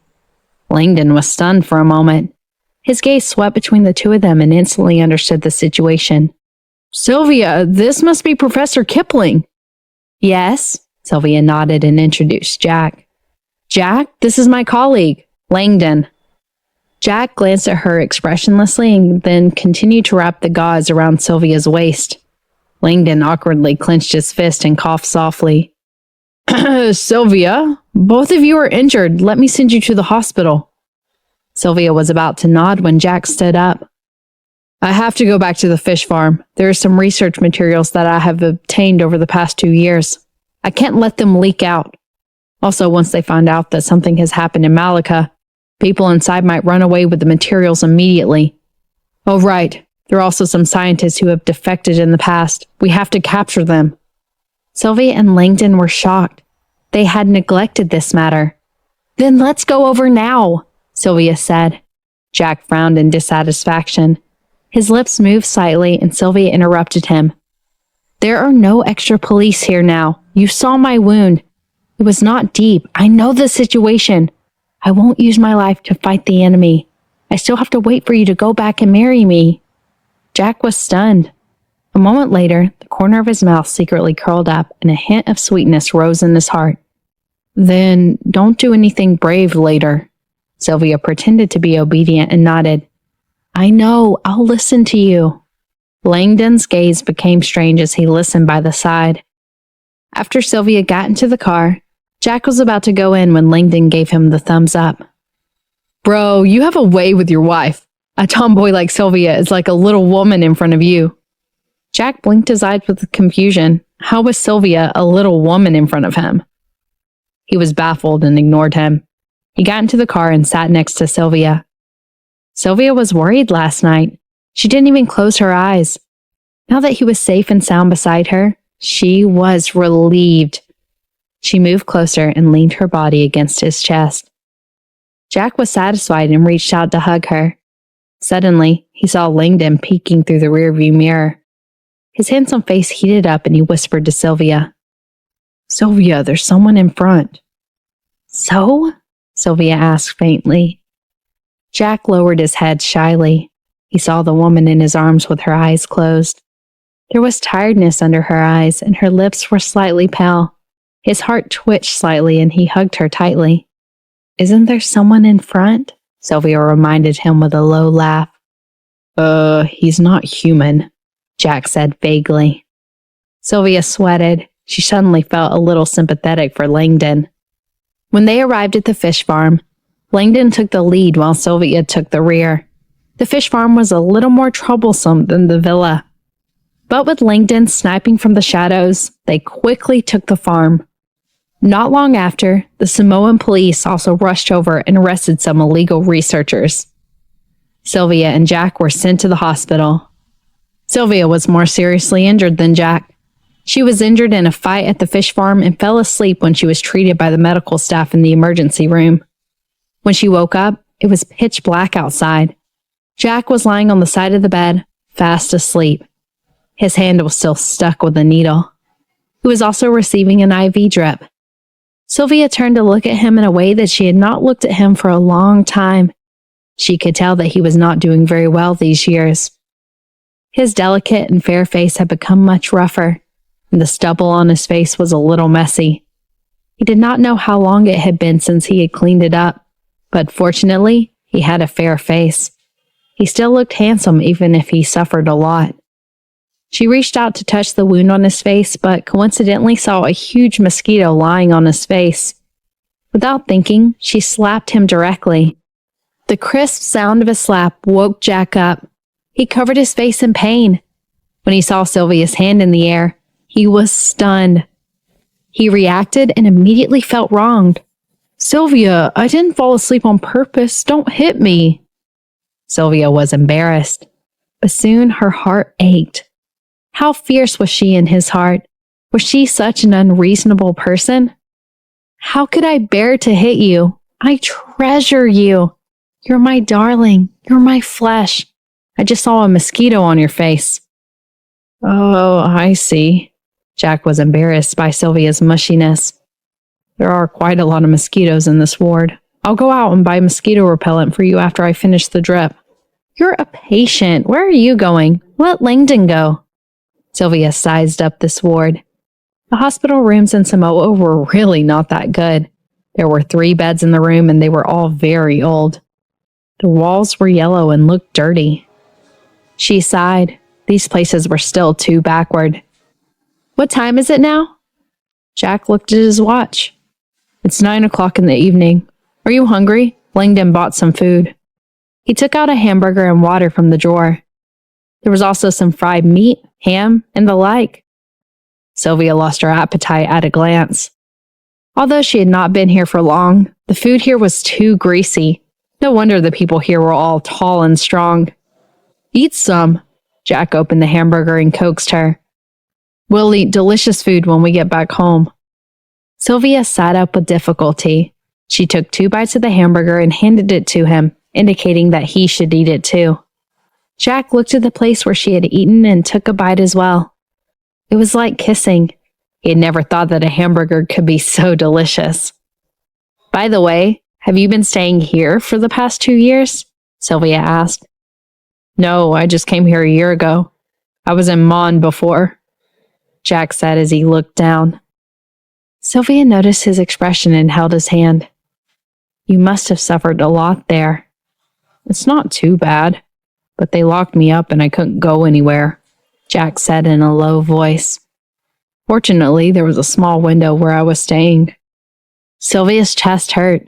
Langdon was stunned for a moment. His gaze swept between the two of them and instantly understood the situation. "Sylvia, this must be Professor Kipling." "Yes," Sylvia nodded and introduced Jack. "Jack, this is my colleague, Langdon." Jack glanced at her expressionlessly and then continued to wrap the gauze around Sylvia's waist. Langdon awkwardly clenched his fist and coughed softly. "Sylvia, both of you are injured. Let me send you to the hospital." Sylvia was about to nod when Jack stood up. "I have to go back to the fish farm. There are some research materials that I have obtained over the past 2 years. I can't let them leak out. Also, once they find out that something has happened in Malika, people inside might run away with the materials immediately. Oh, right. There are also some scientists who have defected in the past. We have to capture them." Sylvia and Langdon were shocked. They had neglected this matter. "Then let's go over now," Sylvia said. Jack frowned in dissatisfaction. His lips moved slightly and Sylvia interrupted him. "There are no extra police here now. You saw my wound. It was not deep. I know the situation. I won't use my life to fight the enemy. I still have to wait for you to go back and marry me." Jack was stunned. A moment later, the corner of his mouth secretly curled up and a hint of sweetness rose in his heart. "Then don't do anything brave later." Sylvia pretended to be obedient and nodded. "I know, I'll listen to you." Langdon's gaze became strange as he listened by the side. After Sylvia got into the car, Jack was about to go in when Langdon gave him the thumbs up. "Bro, you have a way with your wife. A tomboy like Sylvia is like a little woman in front of you." Jack blinked his eyes with confusion. How was Sylvia a little woman in front of him? He was baffled and ignored him. He got into the car and sat next to Sylvia. Sylvia was worried last night. She didn't even close her eyes. Now that he was safe and sound beside her, she was relieved. She moved closer and leaned her body against his chest. Jack was satisfied and reached out to hug her. Suddenly, he saw Langdon peeking through the rearview mirror. His handsome face heated up and he whispered to Sylvia, "Sylvia, there's someone in front." "So?" Sylvia asked faintly. Jack lowered his head shyly. He saw the woman in his arms with her eyes closed. There was tiredness under her eyes and her lips were slightly pale. His heart twitched slightly and he hugged her tightly. "Isn't there someone in front?" Sylvia reminded him with a low laugh. He's not human," Jack said vaguely. Sylvia sweated. She suddenly felt a little sympathetic for Langdon. When they arrived at the fish farm, Langdon took the lead while Sylvia took the rear. The fish farm was a little more troublesome than the villa. But with Langdon sniping from the shadows, they quickly took the farm. Not long after, the Samoan police also rushed over and arrested some illegal researchers. Sylvia and Jack were sent to the hospital. Sylvia was more seriously injured than Jack. She was injured in a fight at the fish farm and fell asleep when she was treated by the medical staff in the emergency room. When she woke up, it was pitch black outside. Jack was lying on the side of the bed, fast asleep. His hand was still stuck with a needle. He was also receiving an IV drip. Sylvia turned to look at him in a way that she had not looked at him for a long time. She could tell that he was not doing very well these years. His delicate and fair face had become much rougher, and the stubble on his face was a little messy. He did not know how long it had been since he had cleaned it up, but fortunately, he had a fair face. He still looked handsome even if he suffered a lot. She reached out to touch the wound on his face, but coincidentally saw a huge mosquito lying on his face. Without thinking, she slapped him directly. The crisp sound of a slap woke Jack up. He covered his face in pain. When he saw Sylvia's hand in the air, he was stunned. He reacted and immediately felt wronged. "Sylvia, I didn't fall asleep on purpose. Don't hit me." Sylvia was embarrassed, but soon her heart ached. How fierce was she in his heart? Was she such an unreasonable person? "How could I bear to hit you? I treasure you. You're my darling. You're my flesh. I just saw a mosquito on your face." "Oh, I see." Jack was embarrassed by Sylvia's mushiness. "There are quite a lot of mosquitoes in this ward. I'll go out and buy mosquito repellent for you after I finish the drip." "You're a patient. Where are you going? Let Langdon go." Sylvia sized up this ward. The hospital rooms in Samoa were really not that good. There were 3 beds in the room and they were all very old. The walls were yellow and looked dirty. She sighed. These places were still too backward. "What time is it now?" Jack looked at his watch. "It's 9 o'clock in the evening. Are you hungry?" Langdon bought some food. He took out a hamburger and water from the drawer. There was also some fried meat, ham, and the like. Sylvia lost her appetite at a glance. Although she had not been here for long, the food here was too greasy. No wonder the people here were all tall and strong. "Eat some." Jack opened the hamburger and coaxed her. "We'll eat delicious food when we get back home." Sylvia sat up with difficulty. She took 2 bites of the hamburger and handed it to him, indicating that he should eat it too. Jack looked at the place where she had eaten and took a bite as well. It was like kissing. He had never thought that a hamburger could be so delicious. "By the way, have you been staying here for the past 2 years?" Sylvia asked. "No, I just came here a year ago. I was in Mon before," Jack said as he looked down. Sylvia noticed his expression and held his hand. "You must have suffered a lot there." "It's not too bad, but they locked me up and I couldn't go anywhere," Jack said in a low voice. "Fortunately, there was a small window where I was staying." Sylvia's chest hurt.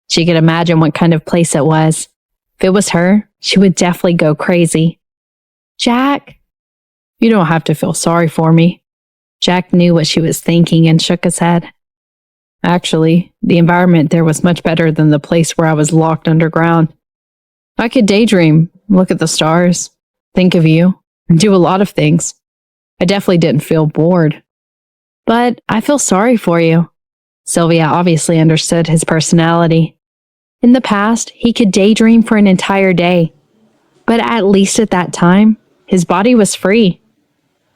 She could imagine what kind of place it was. If it was her, she would definitely go crazy. "Jack?" "You don't have to feel sorry for me." Jack knew what she was thinking and shook his head. "Actually, the environment there was much better than the place where I was locked underground. I could daydream, look at the stars, think of you, and do a lot of things. I definitely didn't feel bored." "But I feel sorry for you." Sylvia obviously understood his personality. In the past, he could daydream for an entire day. But at least at that time, his body was free.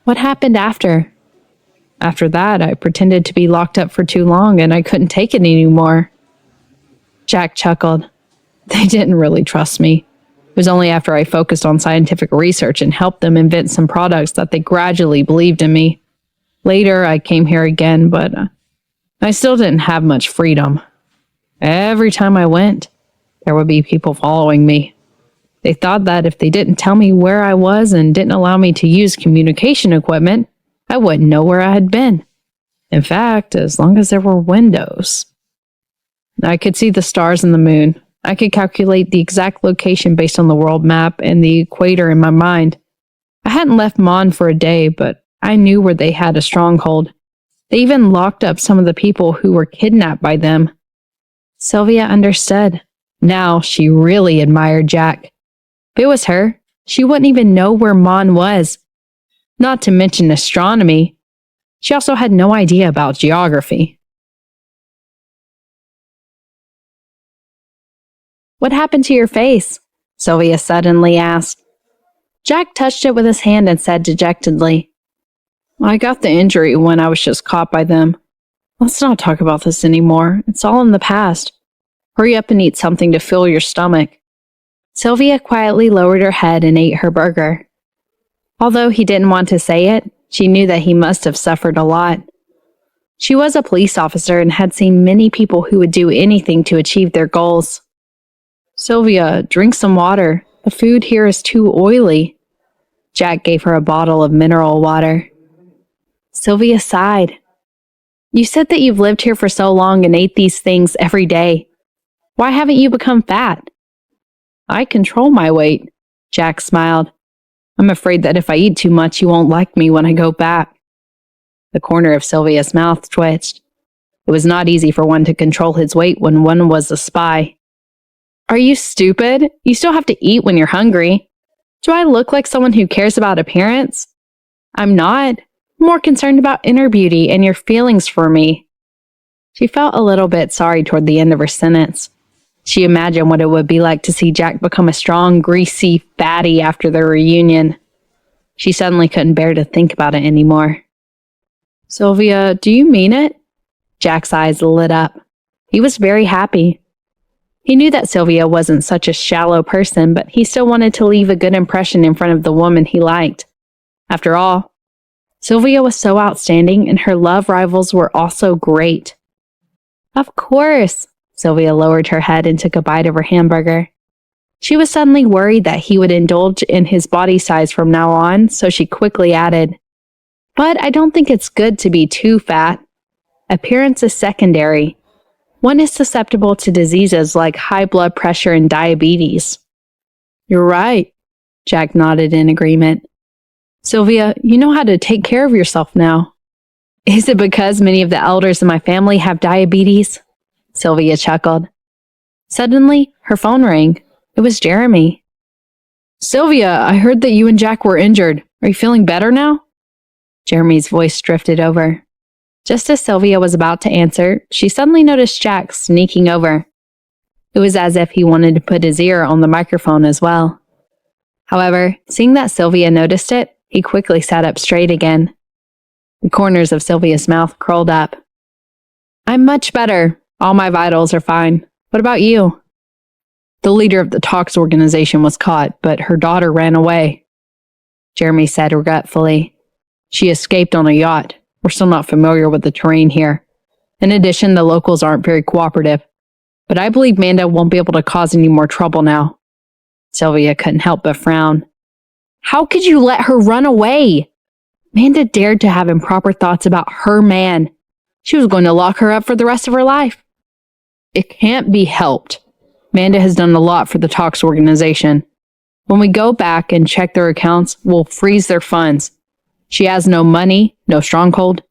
What happened after? "After that, I pretended to be locked up for too long and I couldn't take it anymore." Jack chuckled. "They didn't really trust me. It was only after I focused on scientific research and helped them invent some products that they gradually believed in me. Later, I came here again, but I still didn't have much freedom. Every time I went, there would be people following me. They thought that if they didn't tell me where I was and didn't allow me to use communication equipment, I wouldn't know where I had been. In fact, as long as there were windows. I could see the stars and the moon. I could calculate the exact location based on the world map and the equator in my mind. I hadn't left Mon for a day, but I knew where they had a stronghold. They even locked up some of the people who were kidnapped by them." Sylvia understood. Now she really admired Jack. If it was her, she wouldn't even know where Mon was. Not to mention astronomy. She also had no idea about geography. "What happened to your face?" Sylvia suddenly asked. Jack touched it with his hand and said dejectedly, "I got the injury when I was just caught by them. Let's not talk about this anymore. It's all in the past. Hurry up and eat something to fill your stomach." Sylvia quietly lowered her head and ate her burger. Although he didn't want to say it, she knew that he must have suffered a lot. She was a police officer and had seen many people who would do anything to achieve their goals. Sylvia, drink some water. The food here is too oily. Jack gave her a bottle of mineral water. Sylvia sighed. You said that you've lived here for so long and ate these things every day. Why haven't you become fat? I control my weight, Jack smiled. I'm afraid that if I eat too much, you won't like me when I go back. The corner of Sylvia's mouth twitched. It was not easy for one to control his weight when one was a spy. Are you stupid? You still have to eat when you're hungry. Do I look like someone who cares about appearance? I'm not. I'm more concerned about inner beauty and your feelings for me. She felt a little bit sorry toward the end of her sentence. She imagined what it would be like to see Jack become a strong, greasy fatty after their reunion. She suddenly couldn't bear to think about it anymore. Sylvia, do you mean it? Jack's eyes lit up. He was very happy. He knew that Sylvia wasn't such a shallow person, but he still wanted to leave a good impression in front of the woman he liked. After all, Sylvia was so outstanding and her love rivals were also great. Of course, Sylvia lowered her head and took a bite of her hamburger. She was suddenly worried that he would indulge in his body size from now on, so she quickly added, But I don't think it's good to be too fat. Appearance is secondary. One is susceptible to diseases like high blood pressure and diabetes. You're right, Jack nodded in agreement. Sylvia, you know how to take care of yourself now. Is it because many of the elders in my family have diabetes? Sylvia chuckled. Suddenly, her phone rang. It was Jeremy. Sylvia, I heard that you and Jack were injured. Are you feeling better now? Jeremy's voice drifted over. Just as Sylvia was about to answer, she suddenly noticed Jack sneaking over. It was as if he wanted to put his ear on the microphone as well. However, seeing that Sylvia noticed it, he quickly sat up straight again. The corners of Sylvia's mouth curled up. I'm much better. All my vitals are fine. What about you? The leader of the Talks organization was caught, but her daughter ran away, Jeremy said regretfully. She escaped on a yacht. We're still not familiar with the terrain here. In addition, the locals aren't very cooperative. But I believe Manda won't be able to cause any more trouble now. Sylvia couldn't help but frown. How could you let her run away? Manda dared to have improper thoughts about her man. She was going to lock her up for the rest of her life. It can't be helped. Manda has done a lot for the Talks organization. When we go back and check their accounts, we'll freeze their funds. She has no money, no stronghold,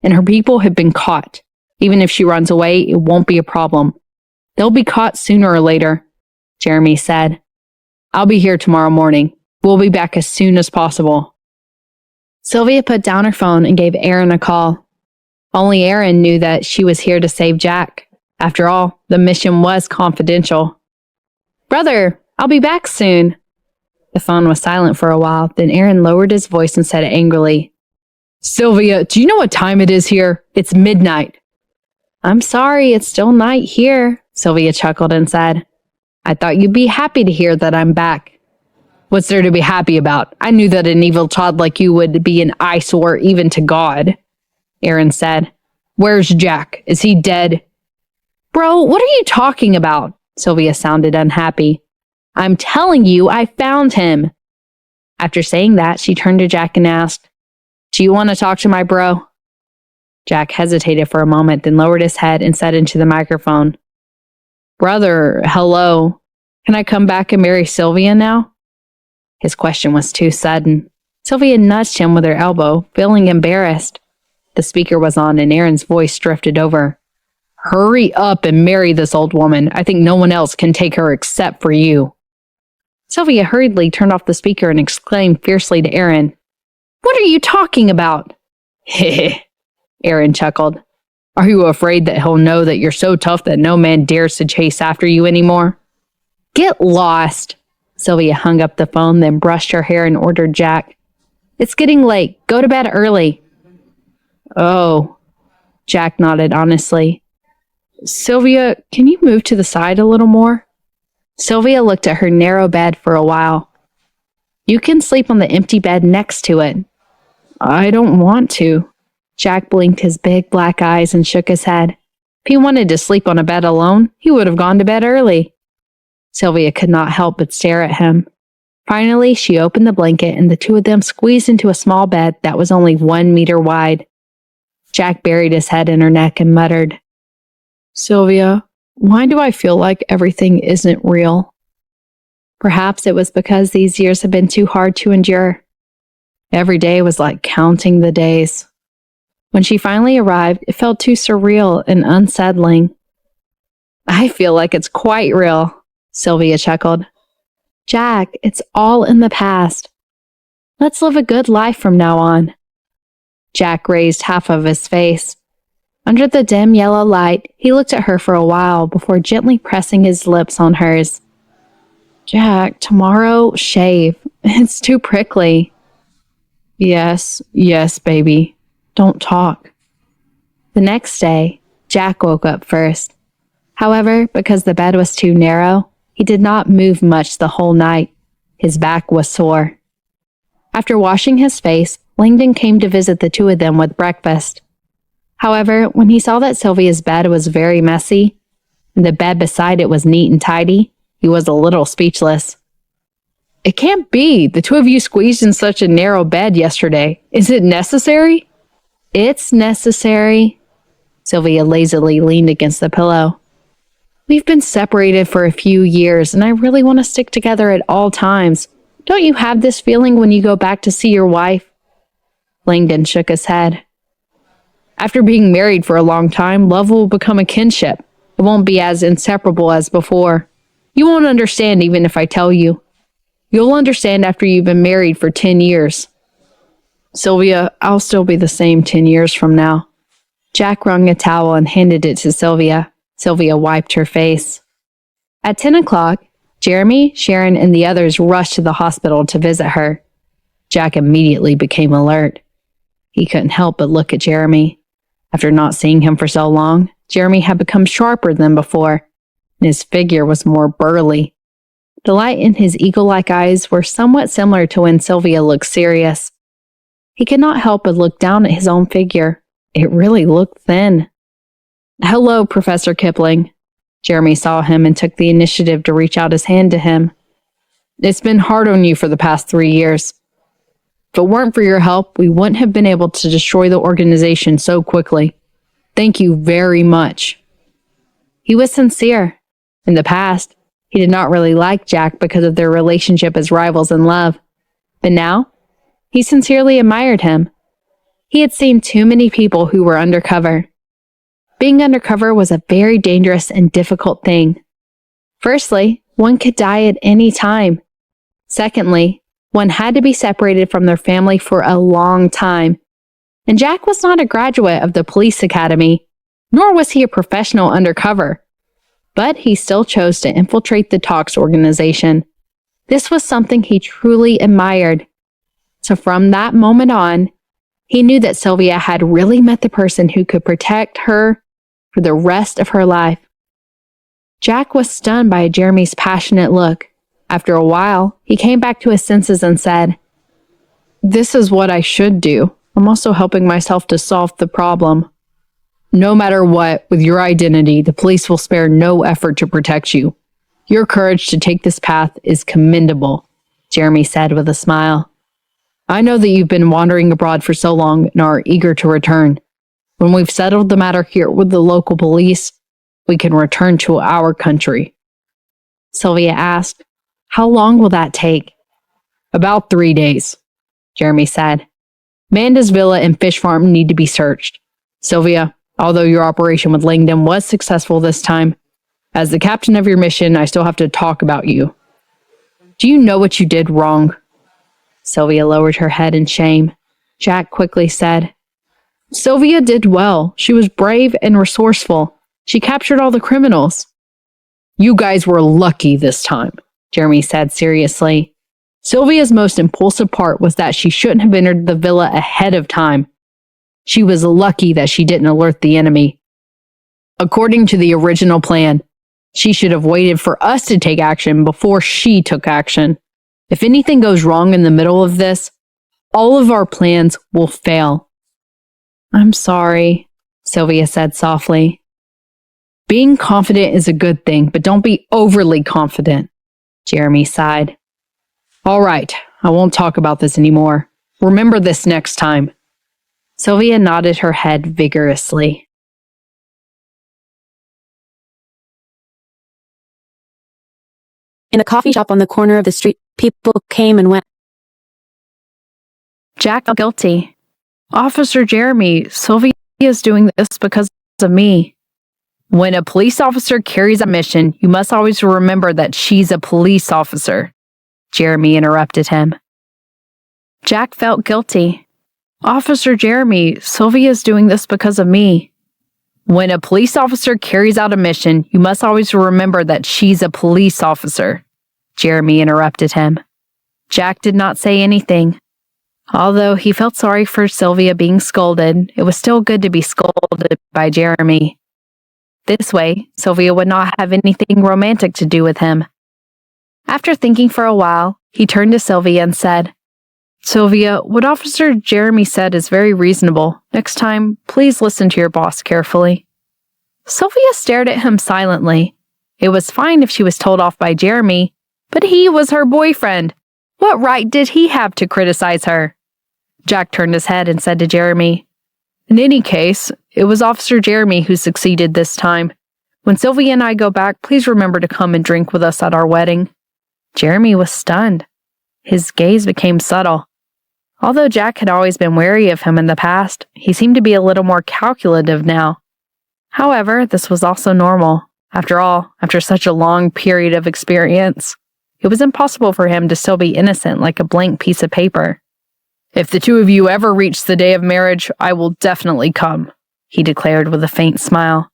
and her people have been caught. Even if she runs away, it won't be a problem. They'll be caught sooner or later, Jeremy said. I'll be here tomorrow morning. We'll be back as soon as possible. Sylvia put down her phone and gave Aaron a call. Only Aaron knew that she was here to save Jack. After all, the mission was confidential. Brother, I'll be back soon. The phone was silent for a while, then Aaron lowered his voice and said angrily, Sylvia, do you know what time it is here? It's midnight. I'm sorry, it's still night here, Sylvia chuckled and said. I thought you'd be happy to hear that I'm back. What's there to be happy about? I knew that an evil child like you would be an eyesore even to God, Aaron said. Where's Jack? Is he dead? Bro, what are you talking about? Sylvia sounded unhappy. I'm telling you, I found him. After saying that, she turned to Jack and asked, Do you want to talk to my bro? Jack hesitated for a moment, then lowered his head and said into the microphone, Brother, hello. Can I come back and marry Sylvia now? His question was too sudden. Sylvia nudged him with her elbow, feeling embarrassed. The speaker was on and Aaron's voice drifted over. Hurry up and marry this old woman. I think no one else can take her except for you. Sylvia hurriedly turned off the speaker and exclaimed fiercely to Aaron, What are you talking about? Heh, Aaron chuckled. Are you afraid that he'll know that you're so tough that no man dares to chase after you anymore? Get lost. Sylvia hung up the phone, then brushed her hair and ordered Jack. It's getting late. Go to bed early. Oh, Jack nodded honestly. Sylvia, can you move to the side a little more? Sylvia looked at her narrow bed for a while. You can sleep on the empty bed next to it. I don't want to. Jack blinked his big black eyes and shook his head. If he wanted to sleep on a bed alone, he would have gone to bed early. Sylvia could not help but stare at him. Finally, she opened the blanket and the two of them squeezed into a small bed that was only 1 meter wide. Jack buried his head in her neck and muttered, Sylvia, why do I feel like everything isn't real? Perhaps it was because these years had been too hard to endure. Every day was like counting the days. When she finally arrived, it felt too surreal and unsettling. I feel like it's quite real, Sylvia chuckled. Jack, it's all in the past. Let's live a good life from now on. Jack raised half of his face. Under the dim yellow light, he looked at her for a while before gently pressing his lips on hers. Jack, tomorrow, shave. It's too prickly. Yes, baby. Don't talk. The next day, Jack woke up first. However, because the bed was too narrow, he did not move much the whole night. His back was sore. After washing his face, Langdon came to visit the two of them with breakfast. However, when he saw that Sylvia's bed was very messy, and the bed beside it was neat and tidy, he was a little speechless. It can't be. The two of you squeezed in such a narrow bed yesterday. Is it necessary? It's necessary. Sylvia lazily leaned against the pillow. We've been separated for a few years, and I really want to stick together at all times. Don't you have this feeling when you go back to see your wife? Langdon shook his head. After being married for a long time, love will become a kinship. It won't be as inseparable as before. You won't understand even if I tell you. You'll understand after you've been married for 10 years. Sylvia, I'll still be the same 10 years from now. Jack wrung a towel and handed it to Sylvia. Sylvia wiped her face. At 10 o'clock, Jeremy, Sharon, and the others rushed to the hospital to visit her. Jack immediately became alert. He couldn't help but look at Jeremy. After not seeing him for so long, Jeremy had become sharper than before, and his figure was more burly. The light in his eagle-like eyes were somewhat similar to when Sylvia looked serious. He could not help but look down at his own figure. It really looked thin. Hello, Professor Kipling. Jeremy saw him and took the initiative to reach out his hand to him. It's been hard on you for the past 3 years. If it weren't for your help, we wouldn't have been able to destroy the organization so quickly. Thank you very much. He was sincere. In the past, he did not really like Jack because of their relationship as rivals in love. But now, he sincerely admired him. He had seen too many people who were undercover. Being undercover was a very dangerous and difficult thing. Firstly, one could die at any time. Secondly, one had to be separated from their family for a long time. And Jack was not a graduate of the police academy, nor was he a professional undercover. But he still chose to infiltrate the Talks organization. This was something he truly admired. So from that moment on, he knew that Sylvia had really met the person who could protect her for the rest of her life. Jack was stunned by Jeremy's passionate look. After a while, he came back to his senses and said, This is what I should do. I'm also helping myself to solve the problem. No matter what, with your identity, the police will spare no effort to protect you. Your courage to take this path is commendable, Jeremy said with a smile. I know that you've been wandering abroad for so long and are eager to return. When we've settled the matter here with the local police, we can return to our country. Sylvia asked, How long will that take? About 3 days, Jeremy said. Manda's villa and fish farm need to be searched. Sylvia, although your operation with Langdon was successful this time, as the captain of your mission, I still have to talk about you. Do you know what you did wrong? Sylvia lowered her head in shame. Jack quickly said, Sylvia did well. She was brave and resourceful. She captured all the criminals. You guys were lucky this time, Jeremy said seriously. Sylvia's most impulsive part was that she shouldn't have entered the villa ahead of time. She was lucky that she didn't alert the enemy. According to the original plan, She should have waited for us to take action before she took action. If anything goes wrong in the middle of this, all of our plans will fail. I'm sorry, Sylvia said softly. Being confident is a good thing, but don't be overly confident, Jeremy sighed. All right, I won't talk about this anymore. Remember this next time. Sylvia nodded her head vigorously. In a coffee shop on the corner of the street, people came and went. Jack felt guilty. Officer Jeremy, Sylvia is doing this because of me. When a police officer carries a mission, you must always remember that she's a police officer, Jeremy interrupted him. Jack felt guilty. Officer Jeremy, Sylvia is doing this because of me. When a police officer carries out a mission, you must always remember that she's a police officer, Jeremy interrupted him. Jack did not say anything. Although he felt sorry for Sylvia being scolded, it was still good to be scolded by Jeremy. This way, Sylvia would not have anything romantic to do with him. After thinking for a while, he turned to Sylvia and said, Sylvia, what Officer Jeremy said is very reasonable. Next time, please listen to your boss carefully. Sylvia stared at him silently. It was fine if she was told off by Jeremy, but he was her boyfriend. What right did he have to criticize her? Jack turned his head and said to Jeremy, In any case, it was Officer Jeremy who succeeded this time. When Sylvia and I go back, please remember to come and drink with us at our wedding. Jeremy was stunned. His gaze became subtle. Although Jack had always been wary of him in the past, he seemed to be a little more calculative now. However, this was also normal. After all, after such a long period of experience, it was impossible for him to still be innocent like a blank piece of paper. If the two of you ever reach the day of marriage, I will definitely come, he declared with a faint smile.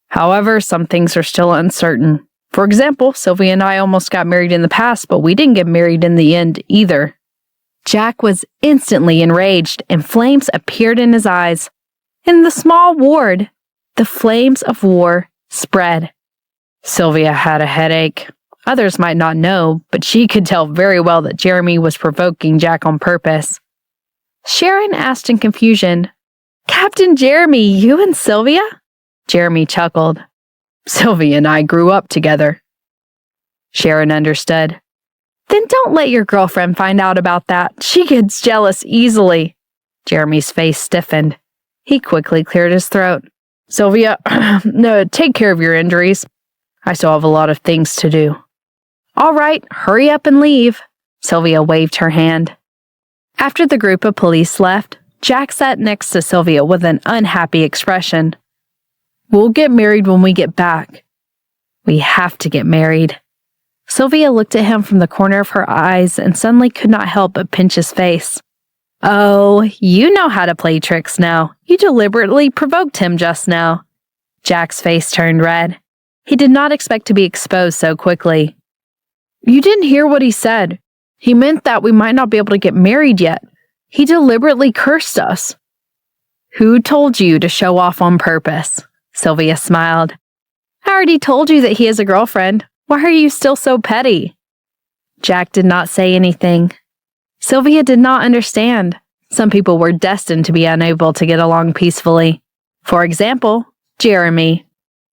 However, some things are still uncertain. For example, Sylvia and I almost got married in the past, but we didn't get married in the end either. Jack was instantly enraged, and flames appeared in his eyes. In the small ward, the flames of war spread. Sylvia had a headache. Others might not know, but she could tell very well that Jeremy was provoking Jack on purpose. Sharon asked in confusion, Captain Jeremy, you and Sylvia? Jeremy chuckled. Sylvia and I grew up together. Sharon understood. Then don't let your girlfriend find out about that. She gets jealous easily. Jeremy's face stiffened. He quickly cleared his throat. Sylvia, no, take care of your injuries. I still have a lot of things to do. All right, hurry up and leave. Sylvia waved her hand. After the group of police left, Jack sat next to Sylvia with an unhappy expression. We'll get married when we get back. We have to get married. Sylvia looked at him from the corner of her eyes and suddenly could not help but pinch his face. Oh, you know how to play tricks now. You deliberately provoked him just now. Jack's face turned red. He did not expect to be exposed so quickly. You didn't hear what he said. He meant that we might not be able to get married yet. He deliberately cursed us. Who told you to show off on purpose? Sylvia smiled. I already told you that he has a girlfriend. Why are you still so petty? Jack did not say anything. Sylvia did not understand. Some people were destined to be unable to get along peacefully. For example, Jeremy.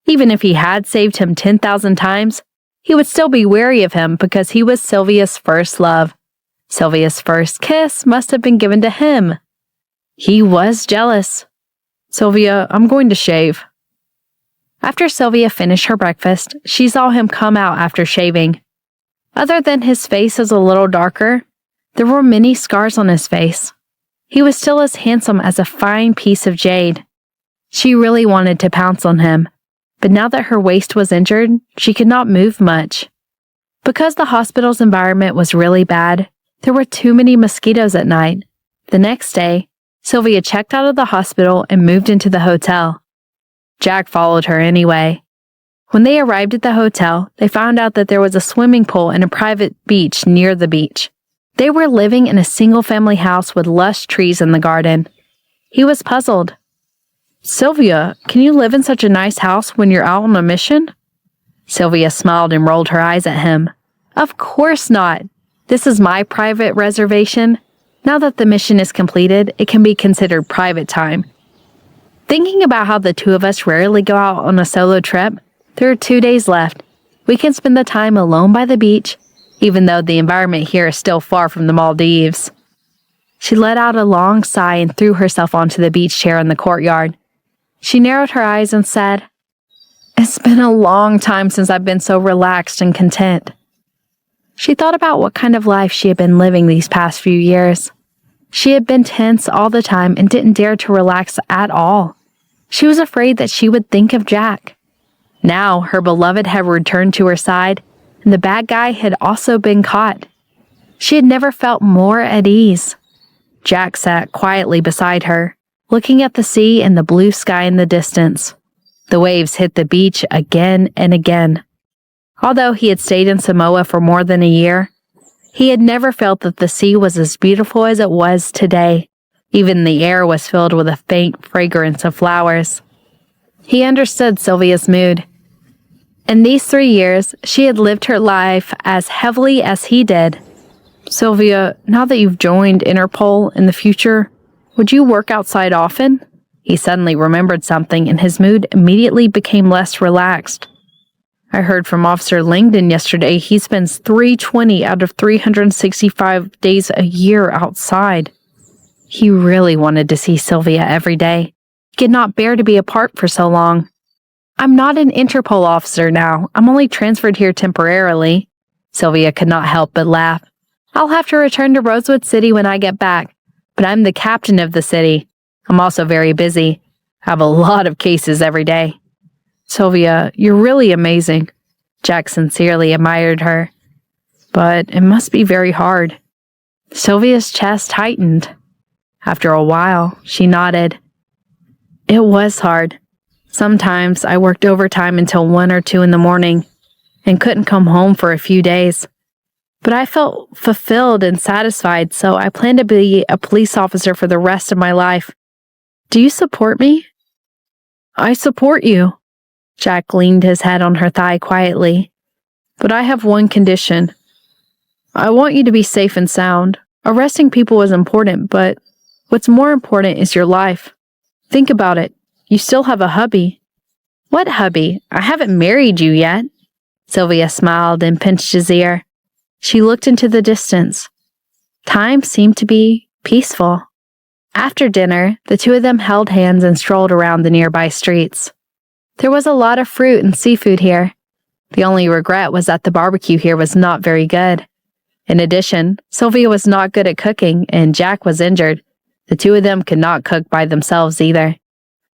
Even if he had saved him 10,000 times, he would still be wary of him because he was Sylvia's first love. Sylvia's first kiss must have been given to him. He was jealous. Sylvia, I'm going to shave. After Sylvia finished her breakfast, she saw him come out after shaving. Other than his face is a little darker, there were many scars on his face. He was still as handsome as a fine piece of jade. She really wanted to pounce on him, but now that her waist was injured, she could not move much. Because the hospital's environment was really bad, there were too many mosquitoes at night. The next day, Sylvia checked out of the hospital and moved into the hotel. Jack followed her anyway. When they arrived at the hotel, they found out that there was a swimming pool and a private beach near the beach. They were living in a single-family house with lush trees in the garden. He was puzzled. Sylvia, can you live in such a nice house when you're out on a mission? Sylvia smiled and rolled her eyes at him. Of course not. This is my private reservation. Now that the mission is completed, it can be considered private time. Thinking about how the two of us rarely go out on a solo trip, there are 2 days left. We can spend the time alone by the beach, even though the environment here is still far from the Maldives. She let out a long sigh and threw herself onto the beach chair in the courtyard. She narrowed her eyes and said, "It's been a long time since I've been so relaxed and content." She thought about what kind of life she had been living these past few years. She had been tense all the time and didn't dare to relax at all. She was afraid that she would think of Jack. Now her beloved had returned to her side, and the bad guy had also been caught. She had never felt more at ease. Jack sat quietly beside her, looking at the sea and the blue sky in the distance. The waves hit the beach again and again. Although he had stayed in Samoa for more than a year, he had never felt that the sea was as beautiful as it was today. Even the air was filled with a faint fragrance of flowers. He understood Sylvia's mood. In these 3 years, she had lived her life as heavily as he did. "Sylvia, now that you've joined Interpol in the future, would you work outside often?" He suddenly remembered something and his mood immediately became less relaxed. "I heard from Officer Langdon yesterday he spends 320 out of 365 days a year outside." He really wanted to see Sylvia every day. He could not bear to be apart for so long. "I'm not an Interpol officer now. I'm only transferred here temporarily." Sylvia could not help but laugh. "I'll have to return to Rosewood City when I get back, but I'm the captain of the city. I'm also very busy. I have a lot of cases every day." "Sylvia, you're really amazing." Jack sincerely admired her. "But it must be very hard." Sylvia's chest tightened. After a while, she nodded. "It was hard. Sometimes I worked overtime until 1 or 2 in the morning and couldn't come home for a few days. But I felt fulfilled and satisfied, so I plan to be a police officer for the rest of my life. Do you support me?" "I support you." Jack leaned his head on her thigh quietly. "But I have one condition. I want you to be safe and sound. Arresting people is important, but what's more important is your life. Think about it. You still have a hubby." "What hubby? I haven't married you yet." Sylvia smiled and pinched his ear. She looked into the distance. Time seemed to be peaceful. After dinner, the two of them held hands and strolled around the nearby streets. There was a lot of fruit and seafood here. The only regret was that the barbecue here was not very good. In addition, Sylvia was not good at cooking and Jack was injured. The two of them could not cook by themselves either.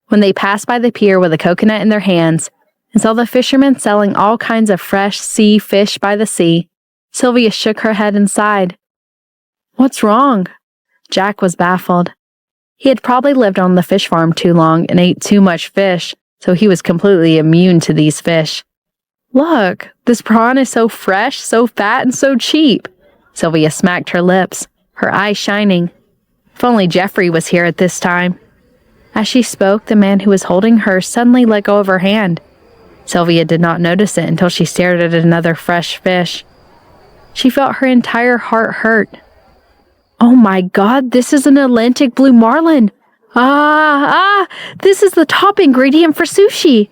When they passed by the pier with a coconut in their hands and saw the fishermen selling all kinds of fresh sea fish by the sea, Sylvia shook her head and sighed. "What's wrong?" Jack was baffled. He had probably lived on the fish farm too long and ate too much fish, so he was completely immune to these fish. "Look, this prawn is so fresh, so fat, and so cheap." Sylvia smacked her lips, her eyes shining. If only Jeffrey was here at this time. As she spoke, the man who was holding her suddenly let go of her hand. Sylvia did not notice it until she stared at another fresh fish. She felt her entire heart hurt. "Oh my God, this is an Atlantic blue marlin. This is the top ingredient for sushi."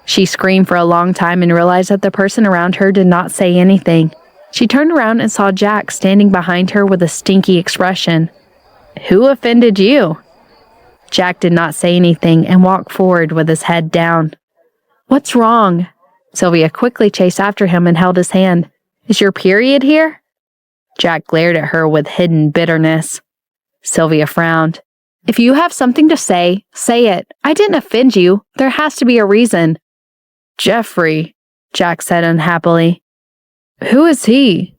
She screamed for a long time and realized that the person around her did not say anything. She turned around and saw Jack standing behind her with a stinky expression. "Who offended you?" Jack did not say anything and walked forward with his head down. "What's wrong?" Sylvia quickly chased after him and held his hand. "Is your period here?" Jack glared at her with hidden bitterness. Sylvia frowned. "If you have something to say, say it. I didn't offend you. There has to be a reason." "Jeffrey," Jack said unhappily. "Who is he?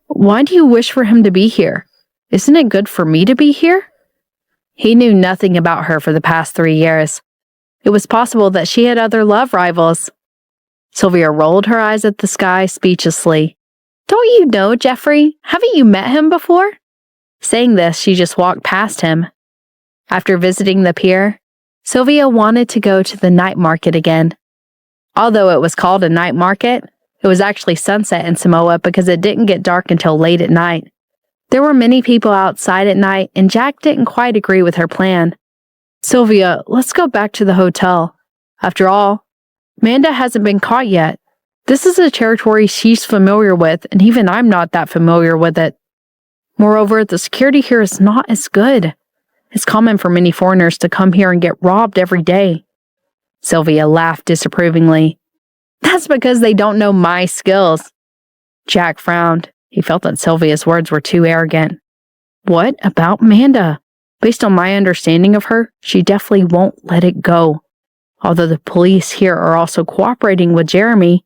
Why do you wish for him to be here? Isn't it good for me to be here?" He knew nothing about her for the past 3 years. It was possible that she had other love rivals. Sylvia rolled her eyes at the sky speechlessly. "Don't you know Jeffrey? Haven't you met him before?" Saying this, she just walked past him. After visiting the pier, Sylvia wanted to go to the night market again. Although it was called a night market, it was actually sunset in Samoa because it didn't get dark until late at night. There were many people outside at night, and Jack didn't quite agree with her plan. Sylvia, let's go back to the hotel. After all, Amanda hasn't been caught yet. This is a territory she's familiar with, and even I'm not that familiar with it. Moreover, the security here is not as good. It's common for many foreigners to come here and get robbed every day. Sylvia laughed disapprovingly. That's because they don't know my skills. Jack frowned. He felt that Sylvia's words were too arrogant. What about Amanda? Based on my understanding of her, she definitely won't let it go. Although the police here are also cooperating with Jeremy,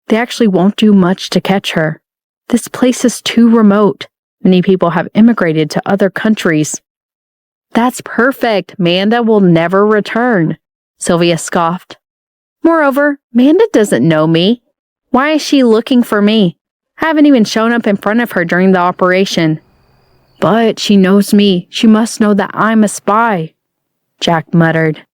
they actually won't do much to catch her. This place is too remote. Many people have immigrated to other countries. That's perfect. Amanda will never return, Sylvia scoffed. Moreover, Amanda doesn't know me. Why is she looking for me? I haven't even shown up in front of her during the operation. But she knows me. She must know that I'm a spy, Jack muttered.